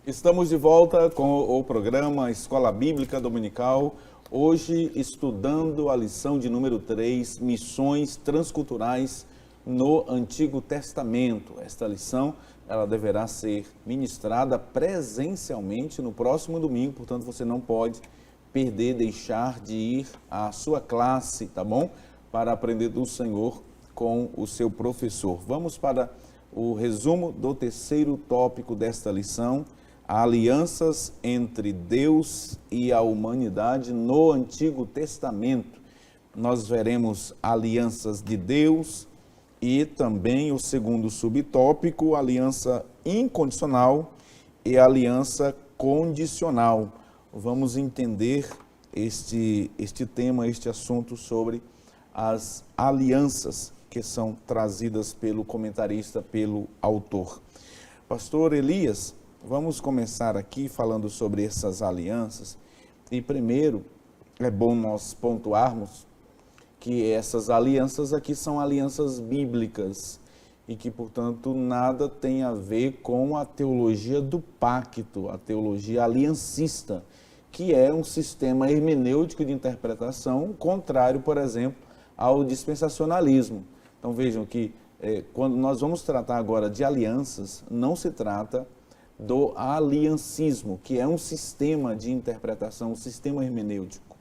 A: Estamos de volta com o programa Escola Bíblica Dominical, hoje estudando a lição de número 3, Missões Transculturais no Antigo Testamento. Esta lição, ela deverá ser ministrada presencialmente no próximo domingo, portanto você não pode perder, deixar de ir à sua classe, tá bom? Para aprender do Senhor com o seu professor. Vamos para o resumo do terceiro tópico desta lição, alianças entre Deus e a humanidade no Antigo Testamento. Nós veremos alianças de Deus e também o segundo subtópico, aliança incondicional e aliança condicional. Vamos entender este tema, este assunto sobre as alianças que são trazidas pelo comentarista, pelo autor. Pastor Elias, vamos começar aqui falando sobre essas alianças e primeiro é bom nós pontuarmos que essas alianças aqui são alianças bíblicas e que, portanto, nada tem a ver com a teologia do pacto, a teologia aliancista, que é um sistema hermenêutico de interpretação contrário, por exemplo, ao dispensacionalismo. Então vejam que quando nós vamos tratar agora de alianças, não se trata do aliancismo, que é um sistema de interpretação, um sistema hermenêutico,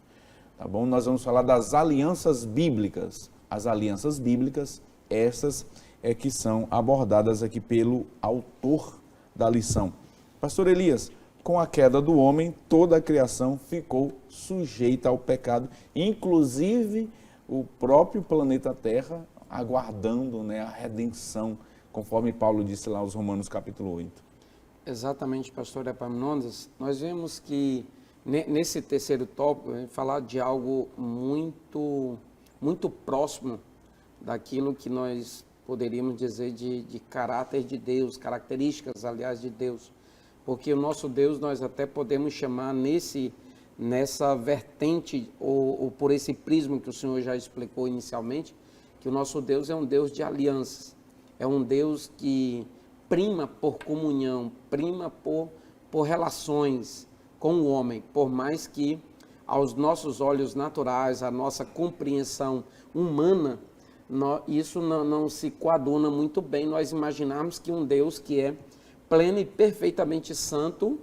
A: tá bom? Nós vamos falar das alianças bíblicas. As alianças bíblicas, essas é que são abordadas aqui pelo autor da lição. Pastor Elias, com a queda do homem, toda a criação ficou sujeita ao pecado, inclusive o próprio planeta Terra, aguardando, né, a redenção, conforme Paulo disse lá aos Romanos capítulo 8.
B: Exatamente, pastor Epaminondas. Nós vemos que nesse terceiro tópico, falar de algo muito próximo daquilo que nós poderíamos dizer de caráter de Deus, características, aliás, de Deus. Porque o nosso Deus nós até podemos chamar nessa vertente, ou por esse prisma que o Senhor já explicou inicialmente, que o nosso Deus é um Deus de alianças, é um Deus que prima por comunhão, prima por relações com o homem, por mais que aos nossos olhos naturais, a nossa compreensão humana, isso não se coaduna muito bem, nós imaginarmos que um Deus que é pleno e perfeitamente santo,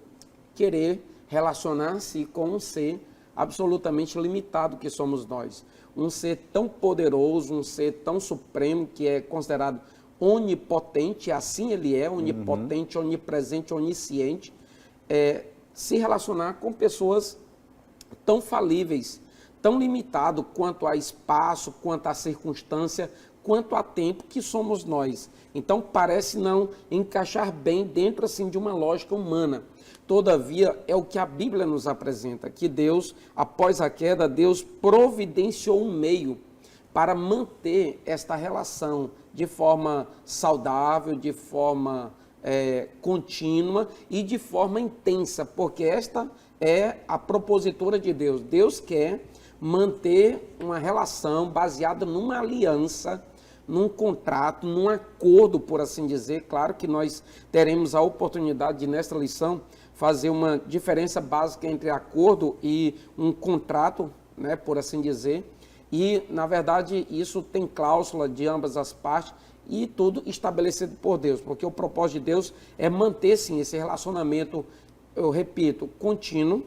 B: querer relacionar-se com um ser absolutamente limitado que somos nós. Um ser tão poderoso, um ser tão supremo, que é considerado onipotente, assim ele é, onipotente, onipresente, onisciente, se relacionar com pessoas tão falíveis, tão limitado quanto a espaço, quanto a circunstância, quanto a tempo que somos nós. Então parece não encaixar bem dentro assim de uma lógica humana. Todavia é o que a Bíblia nos apresenta, que Deus, após a queda, Deus providenciou um meio para manter esta relação de forma saudável, de forma contínua e de forma intensa, porque esta é a propositura de Deus. Deus quer manter uma relação baseada numa aliança, num contrato, num acordo, por assim dizer. Claro que nós teremos a oportunidade de, nesta lição, fazer uma diferença básica entre acordo e um contrato, né, por assim dizer. E, na verdade, isso tem cláusula de ambas as partes e tudo estabelecido por Deus, porque o propósito de Deus é manter, sim, esse relacionamento, eu repito, contínuo,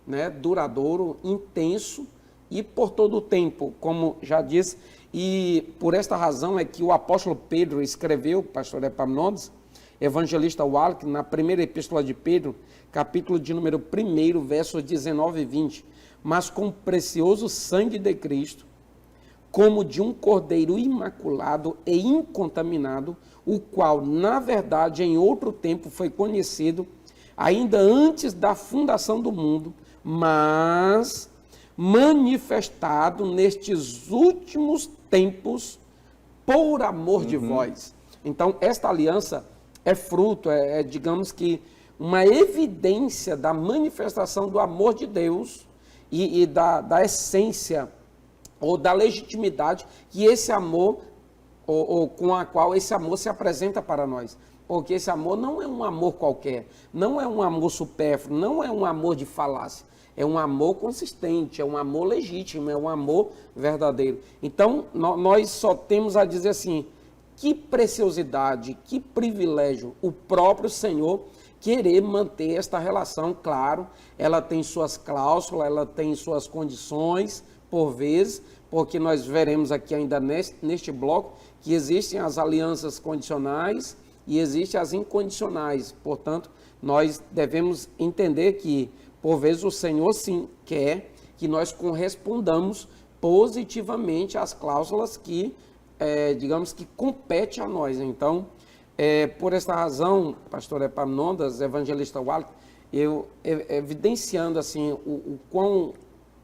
B: né, duradouro, intenso e por todo o tempo, como já disse. E por esta razão é que o apóstolo Pedro escreveu, pastor Epaminondas, evangelista Wallach, na primeira epístola de Pedro, capítulo de número 1, versos 19 e 20. Mas com o precioso sangue de Cristo, como de um cordeiro imaculado e incontaminado, o qual, na verdade, em outro tempo foi conhecido, ainda antes da fundação do mundo, mas manifestado nestes últimos tempos por amor de vós. Então, esta aliança é fruto, digamos que, uma evidência da manifestação do amor de Deus e da essência ou da legitimidade que esse amor, ou com a qual esse amor se apresenta para nós. Porque esse amor não é um amor qualquer, não é um amor supérfluo, não é um amor de falácia. É um amor consistente, é um amor legítimo, é um amor verdadeiro. Então, nós só temos a dizer assim, que preciosidade, que privilégio o próprio Senhor querer manter esta relação. Claro, ela tem suas cláusulas, ela tem suas condições, por vezes, porque nós veremos aqui ainda neste bloco que existem as alianças condicionais e existem as incondicionais. Portanto, nós devemos entender que, por vezes, o Senhor sim quer que nós correspondamos positivamente às cláusulas que, digamos que, competem a nós. Então, por esta razão, pastor Epaminondas, evangelista Wallace, eu evidenciando assim o quão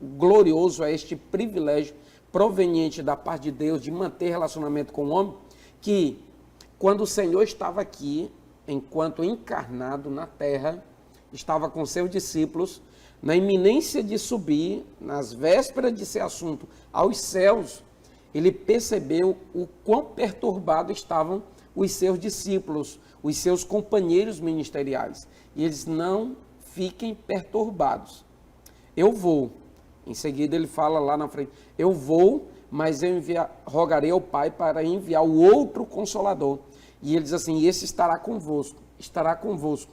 B: glorioso é este privilégio proveniente da parte de Deus de manter relacionamento com o homem, que quando o Senhor estava aqui, enquanto encarnado na terra, estava com seus discípulos, na iminência de subir, nas vésperas de ser assunto aos céus, ele percebeu o quão perturbados estavam os seus discípulos, os seus companheiros ministeriais. E eles: não fiquem perturbados. Eu vou. Em seguida ele fala lá na frente: eu vou, mas eu rogarei ao Pai para enviar o outro Consolador. E ele diz assim: esse estará convosco, estará convosco.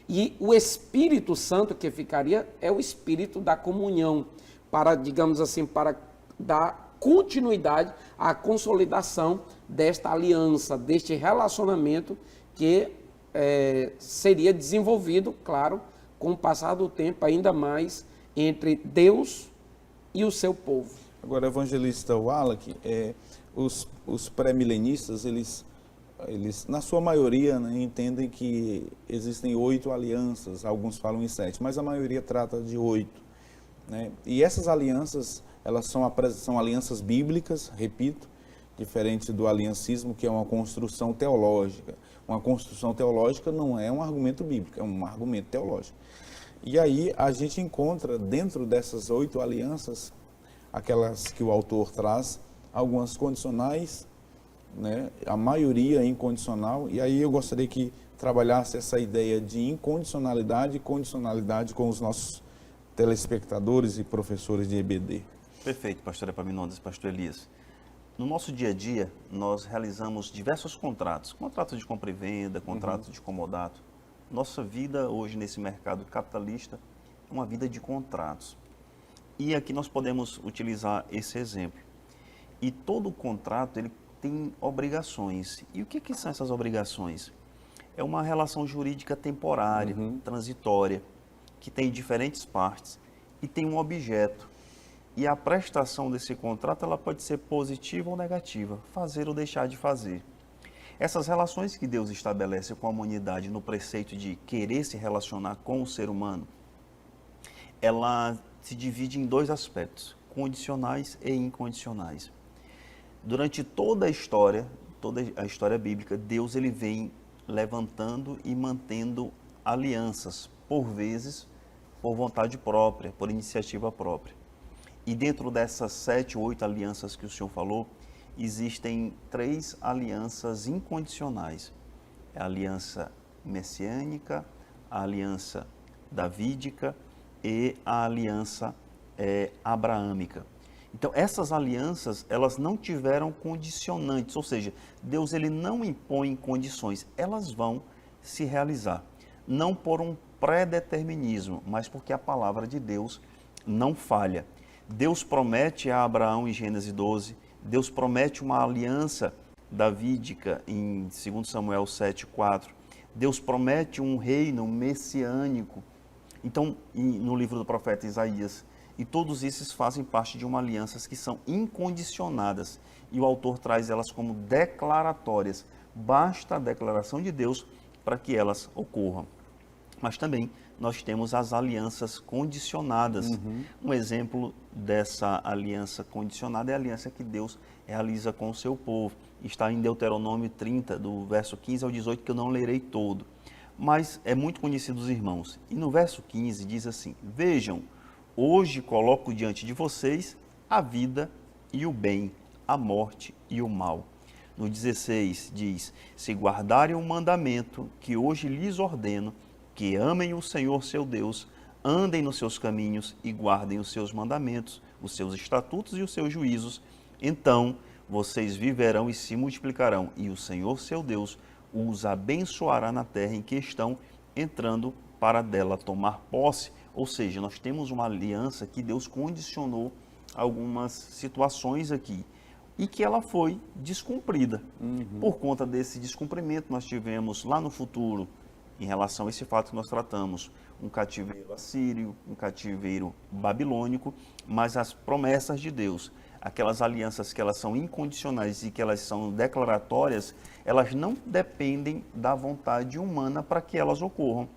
B: E o Espírito Santo que ficaria é o Espírito da comunhão, para, digamos assim, para dar continuidade à consolidação desta aliança, deste relacionamento que seria desenvolvido, claro, com o passar do tempo, ainda mais entre Deus e o seu povo.
A: Agora, evangelista Wallach, os pré-milenistas, eles, na sua maioria, né, entendem que existem 8 alianças, alguns falam em 7, mas a maioria trata de 8. Né? E essas alianças, elas são alianças bíblicas, repito, diferente do aliancismo, que é uma construção teológica. Uma construção teológica não é um argumento bíblico, é um argumento teológico. E aí a gente encontra dentro dessas 8 alianças, aquelas que o autor traz, algumas condicionais, né? A maioria incondicional, e aí eu gostaria que trabalhasse essa ideia de incondicionalidade e condicionalidade com os nossos telespectadores e professores de EBD.
C: Perfeito, pastor Epaminondas, pastor Elias. No nosso dia a dia, nós realizamos diversos contratos de compra e venda, contratos de comodato. Nossa vida hoje nesse mercado capitalista é uma vida de contratos. E aqui nós podemos utilizar esse exemplo. E todo contrato, ele tem obrigações. E o que são essas obrigações? É uma relação jurídica temporária, transitória, que tem diferentes partes e tem um objeto. E a prestação desse contrato, ela pode ser positiva ou negativa, fazer ou deixar de fazer. Essas relações que Deus estabelece com a humanidade no preceito de querer se relacionar com o ser humano, ela se divide em 2 aspectos, condicionais e incondicionais. Durante toda a história bíblica, Deus ele vem levantando e mantendo alianças, por vezes, por vontade própria, por iniciativa própria. E dentro dessas 7 ou 8 alianças que o senhor falou, existem 3 alianças incondicionais. A aliança messiânica, a aliança davídica e a aliança abraâmica. Então, essas alianças, elas não tiveram condicionantes, ou seja, Deus ele não impõe condições, elas vão se realizar. Não por um pré-determinismo, mas porque a palavra de Deus não falha. Deus promete a Abraão em Gênesis 12, Deus promete uma aliança davídica em 2 Samuel 7:4, Deus promete um reino messiânico Então, no livro do profeta Isaías, e todos esses fazem parte de uma aliança que são incondicionadas. E o autor traz elas como declaratórias. Basta a declaração de Deus para que elas ocorram. Mas também nós temos as alianças condicionadas. Um exemplo dessa aliança condicionada é a aliança que Deus realiza com o seu povo. Está em Deuteronômio 30, do verso 15 ao 18, que eu não lerei todo. Mas é muito conhecido dos irmãos. E no verso 15 diz assim: vejam, hoje coloco diante de vocês a vida e o bem, a morte e o mal. No 16 diz: se guardarem o mandamento que hoje lhes ordeno, que amem o Senhor seu Deus, andem nos seus caminhos e guardem os seus mandamentos, os seus estatutos e os seus juízos, então vocês viverão e se multiplicarão, e o Senhor seu Deus os abençoará na terra em que estão entrando para dela tomar posse. Ou seja, nós temos uma aliança que Deus condicionou algumas situações aqui e que ela foi descumprida. Por conta desse descumprimento, nós tivemos lá no futuro, em relação a esse fato que nós tratamos, um cativeiro assírio, um cativeiro babilônico, mas as promessas de Deus, aquelas alianças que elas são incondicionais e que elas são declaratórias, elas não dependem da vontade humana para que elas ocorram.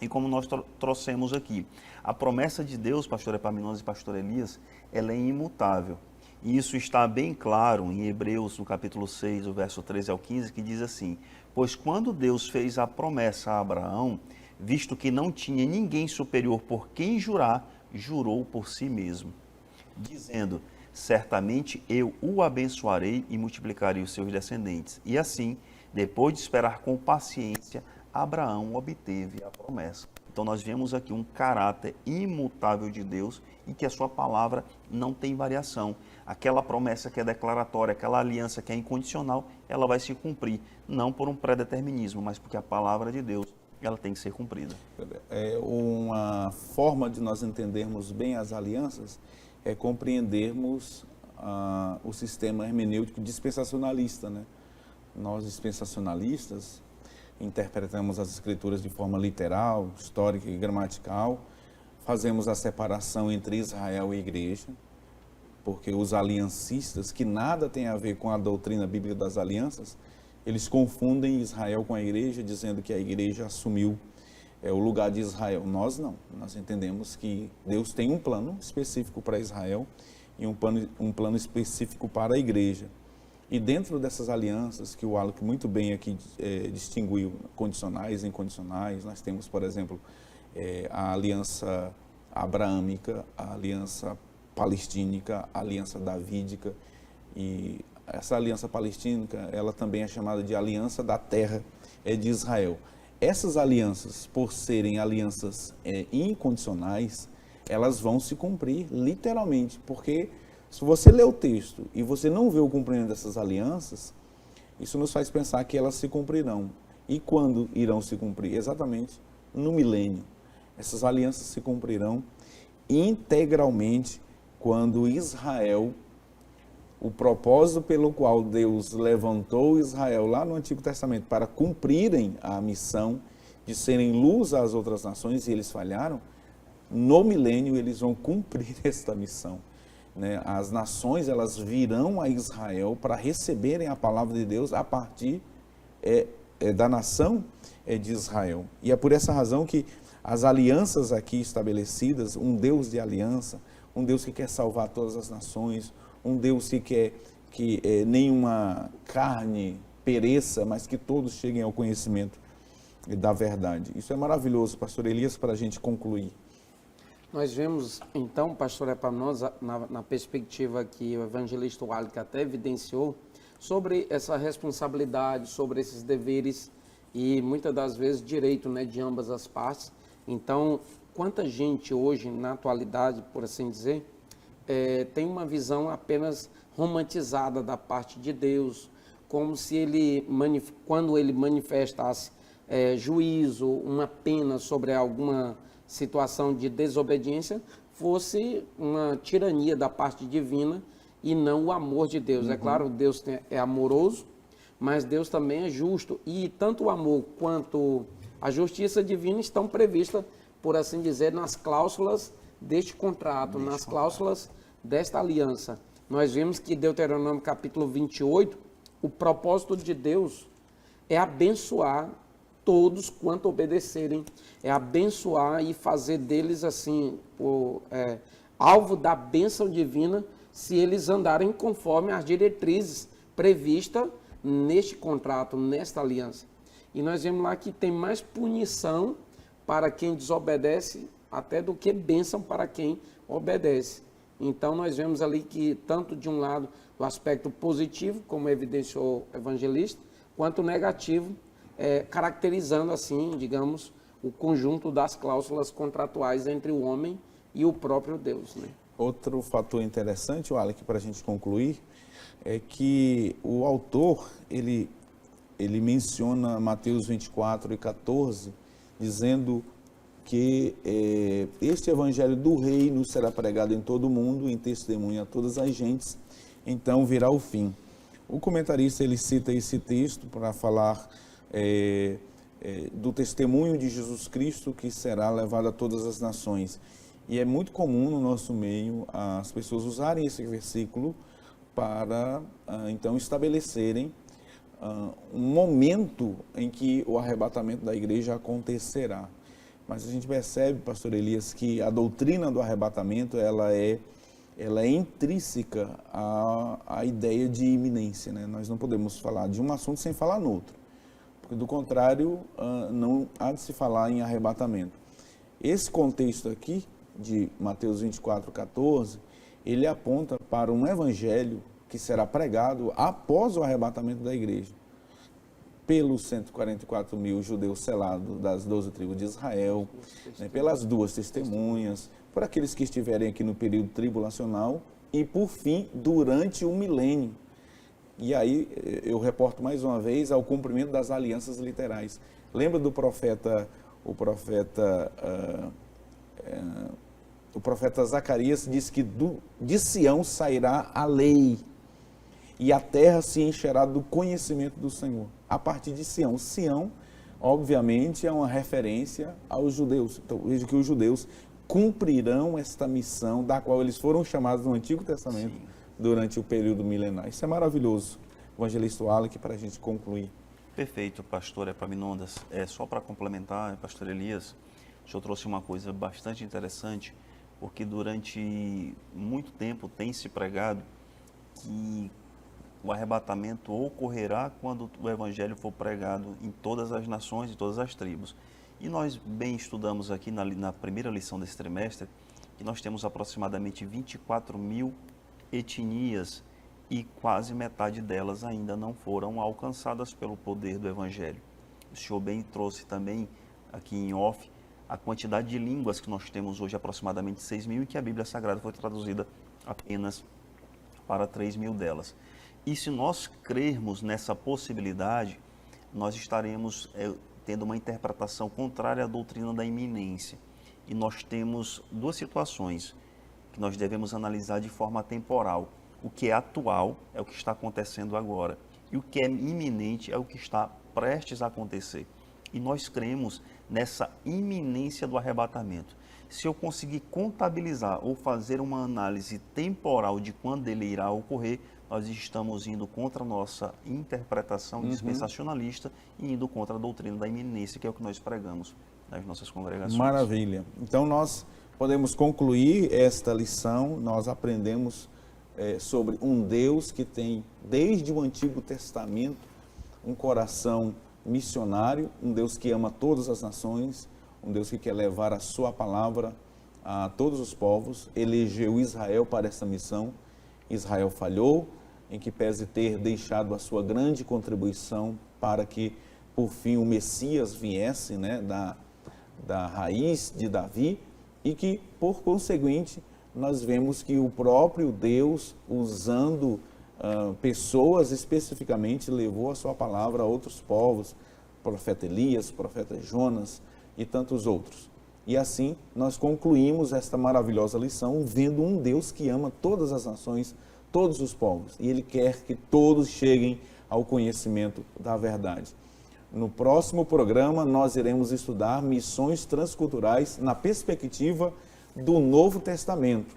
C: E como nós trouxemos aqui, a promessa de Deus, pastor Epaminondas e pastor Elias, ela é imutável. E isso está bem claro em Hebreus, no capítulo 6, o verso 13 ao 15, que diz assim: pois quando Deus fez a promessa a Abraão, visto que não tinha ninguém superior por quem jurar, jurou por si mesmo, dizendo: certamente eu o abençoarei e multiplicarei os seus descendentes. E assim, depois de esperar com paciência, Abraão obteve a promessa. Então nós vemos aqui um caráter imutável de Deus e que a sua palavra não tem variação. Aquela promessa que é declaratória, aquela aliança que é incondicional, ela vai se cumprir, não por um pré-determinismo, mas porque a palavra de Deus, ela tem que ser cumprida.
A: Uma forma de nós entendermos bem as alianças é compreendermos o sistema hermenêutico dispensacionalista, né? Nós, dispensacionalistas, interpretamos as escrituras de forma literal, histórica e gramatical, fazemos a separação entre Israel e igreja, porque os aliancistas, que nada tem a ver com a doutrina bíblica das alianças, eles confundem Israel com a igreja, dizendo que a igreja assumiu o lugar de Israel. Nós não, nós entendemos que Deus tem um plano específico para Israel e um plano específico para a igreja. E dentro dessas alianças, que o Alec muito bem aqui distinguiu, condicionais e incondicionais, nós temos, por exemplo, a aliança abraâmica, a aliança palestínica, a aliança davídica, e essa aliança palestínica, ela também é chamada de aliança da terra de Israel. Essas alianças, por serem alianças incondicionais, elas vão se cumprir literalmente, porque se você lê o texto e você não vê o cumprimento dessas alianças, isso nos faz pensar que elas se cumprirão. E quando irão se cumprir? Exatamente no milênio. Essas alianças se cumprirão integralmente quando Israel, o propósito pelo qual Deus levantou Israel lá no Antigo Testamento para cumprirem a missão de serem luz às outras nações, e eles falharam, no milênio eles vão cumprir esta missão. As nações, elas virão a Israel para receberem a palavra de Deus a partir da nação de Israel. E é por essa razão que as alianças aqui estabelecidas, um Deus de aliança, um Deus que quer salvar todas as nações, um Deus que quer que nenhuma carne pereça, mas que todos cheguem ao conhecimento da verdade. Isso é maravilhoso, pastor Elias, para a gente concluir.
B: Nós vemos, então, pastor Epaminondas, na perspectiva que o evangelista Walker até evidenciou, sobre essa responsabilidade, sobre esses deveres e, muitas das vezes, direito, né, de ambas as partes. Então, quanta gente hoje, na atualidade, por assim dizer, tem uma visão apenas romantizada da parte de Deus, como se ele, quando ele manifestasse juízo, uma pena sobre alguma situação de desobediência, fosse uma tirania da parte divina e não o amor de Deus. É claro, Deus é amoroso, mas Deus também é justo. E tanto o amor quanto a justiça divina estão previstas por assim dizer, nas cláusulas deste contrato, nas cláusulas desta aliança. Nós vimos que Deuteronômio capítulo 28, o propósito de Deus é abençoar todos quanto obedecerem, é abençoar e fazer deles assim, alvo da bênção divina, se eles andarem conforme as diretrizes previstas neste contrato, nesta aliança. E nós vemos lá que tem mais punição para quem desobedece até do que bênção para quem obedece. Então nós vemos ali que tanto de um lado o aspecto positivo, como evidenciou o evangelista, quanto o negativo, caracterizando assim, digamos, o conjunto das cláusulas contratuais entre o homem e o próprio Deus, né?
A: Outro fator interessante, Alec, para a gente concluir, é que o autor, ele menciona Mateus 24 e 14, dizendo que este evangelho do reino será pregado em todo o mundo, em testemunho a todas as gentes, então virá o fim. O comentarista, ele cita esse texto para falar do testemunho de Jesus Cristo que será levado a todas as nações. E é muito comum no nosso meio as pessoas usarem esse versículo para, então, estabelecerem um momento em que o arrebatamento da igreja acontecerá. Mas a gente percebe, pastor Elias, que a doutrina do arrebatamento, ela é intrínseca à ideia de iminência, né? Nós não podemos falar de um assunto sem falar no outro, porque do contrário, não há de se falar em arrebatamento. Esse contexto aqui, de Mateus 24, 14, ele aponta para um evangelho que será pregado após o arrebatamento da igreja, pelos 144 mil judeus selados das 12 tribos de Israel, né, pelas duas testemunhas, por aqueles que estiverem aqui no período tribulacional e, por fim, durante o milênio. E aí eu reporto mais uma vez ao cumprimento das alianças literais. Lembra do profeta Zacarias diz que de Sião sairá a lei e a terra se encherá do conhecimento do Senhor. A partir de Sião. Sião, obviamente, é uma referência aos judeus. Então, veja que os judeus cumprirão esta missão da qual eles foram chamados no Antigo Testamento. Sim. Durante o período milenar. Isso é maravilhoso. Evangelista Alec, para a gente concluir.
C: Perfeito, pastor Epaminondas. Só para complementar, pastor Elias, o senhor trouxe uma coisa bastante interessante, porque durante muito tempo tem se pregado que o arrebatamento ocorrerá quando o evangelho for pregado em todas as nações e todas as tribos. E nós bem estudamos aqui na primeira lição desse trimestre que nós temos aproximadamente 24 mil etnias e quase metade delas ainda não foram alcançadas pelo poder do evangelho. O senhor bem trouxe também aqui em off a quantidade de línguas que nós temos hoje, aproximadamente 6 mil, e que a Bíblia Sagrada foi traduzida apenas para 3 mil delas. E se nós crermos nessa possibilidade, nós estaremos tendo uma interpretação contrária à doutrina da iminência. E nós temos duas situações que nós devemos analisar de forma temporal. O que é atual é o que está acontecendo agora. E o que é iminente é o que está prestes a acontecer. E nós cremos nessa iminência do arrebatamento. Se eu conseguir contabilizar ou fazer uma análise temporal de quando ele irá ocorrer, nós estamos indo contra a nossa interpretação dispensacionalista e indo contra a doutrina da iminência, que é o que nós pregamos nas nossas congregações.
A: Maravilha. Então nós podemos concluir esta lição, nós aprendemos sobre um Deus que tem, desde o Antigo Testamento, um coração missionário, um Deus que ama todas as nações, um Deus que quer levar a sua palavra a todos os povos, elegeu Israel para essa missão. Israel falhou, em que pese ter deixado a sua grande contribuição para que, por fim, o Messias viesse, né, da raiz de Davi, e que, por conseguinte, nós vemos que o próprio Deus, usando pessoas especificamente, levou a sua palavra a outros povos, profeta Elias, profeta Jonas e tantos outros. E assim nós concluímos esta maravilhosa lição vendo um Deus que ama todas as nações, todos os povos, e Ele quer que todos cheguem ao conhecimento da verdade. No próximo programa, nós iremos estudar missões transculturais na perspectiva do Novo Testamento.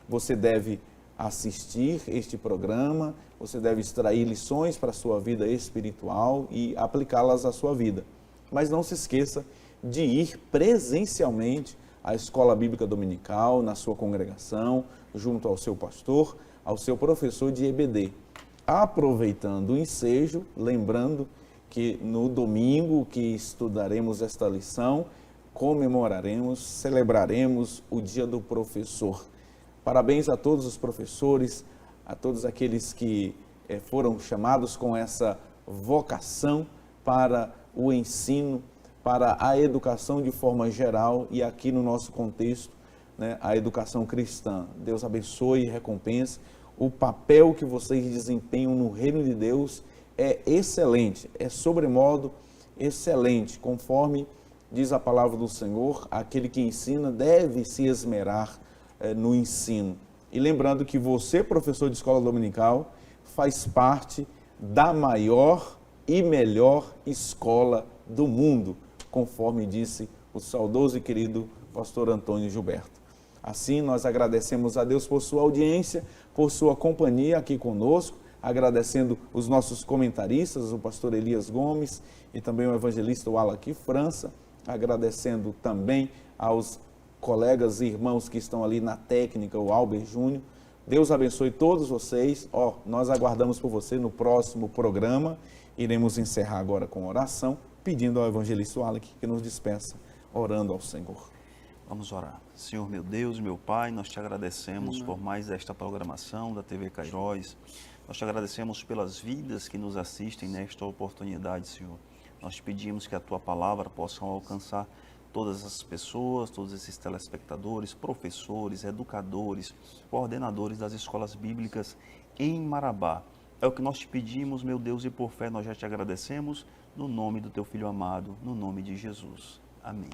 A: Você deve assistir este programa, você deve extrair lições para a sua vida espiritual e aplicá-las à sua vida. Mas não se esqueça de ir presencialmente à Escola Bíblica Dominical, na sua congregação, junto ao seu pastor, ao seu professor de EBD. Aproveitando o ensejo, lembrando que no domingo que estudaremos esta lição, comemoraremos, celebraremos o Dia do Professor. Parabéns a todos os professores, a todos aqueles que foram chamados com essa vocação para o ensino, para a educação de forma geral e aqui no nosso contexto, né, a educação cristã. Deus abençoe e recompense. O papel que vocês desempenham no reino de Deus é excelente, é sobremodo excelente, conforme diz a palavra do Senhor, aquele que ensina deve se esmerar no ensino. E lembrando que você, professor de escola dominical, faz parte da maior e melhor escola do mundo, conforme disse o saudoso e querido pastor Antônio Gilberto. Assim, nós agradecemos a Deus por sua audiência, por sua companhia aqui conosco, agradecendo os nossos comentaristas, o pastor Elias Gomes e também o evangelista Wallace França, agradecendo também aos colegas e irmãos que estão ali na técnica, o Albert Júnior. Deus abençoe todos vocês. Nós aguardamos por você no próximo programa. Iremos encerrar agora com oração, pedindo ao evangelista Wallace que nos despeça, orando ao Senhor.
C: Vamos orar. Senhor, meu Deus, meu Pai, nós te agradecemos por mais esta programação da TV Cairóis. Nós te agradecemos pelas vidas que nos assistem nesta oportunidade, Senhor. Nós te pedimos que a Tua palavra possa alcançar todas as pessoas, todos esses telespectadores, professores, educadores, coordenadores das escolas bíblicas em Marabá. É o que nós te pedimos, meu Deus, e por fé nós já te agradecemos, no nome do Teu Filho amado, no nome de Jesus. Amém.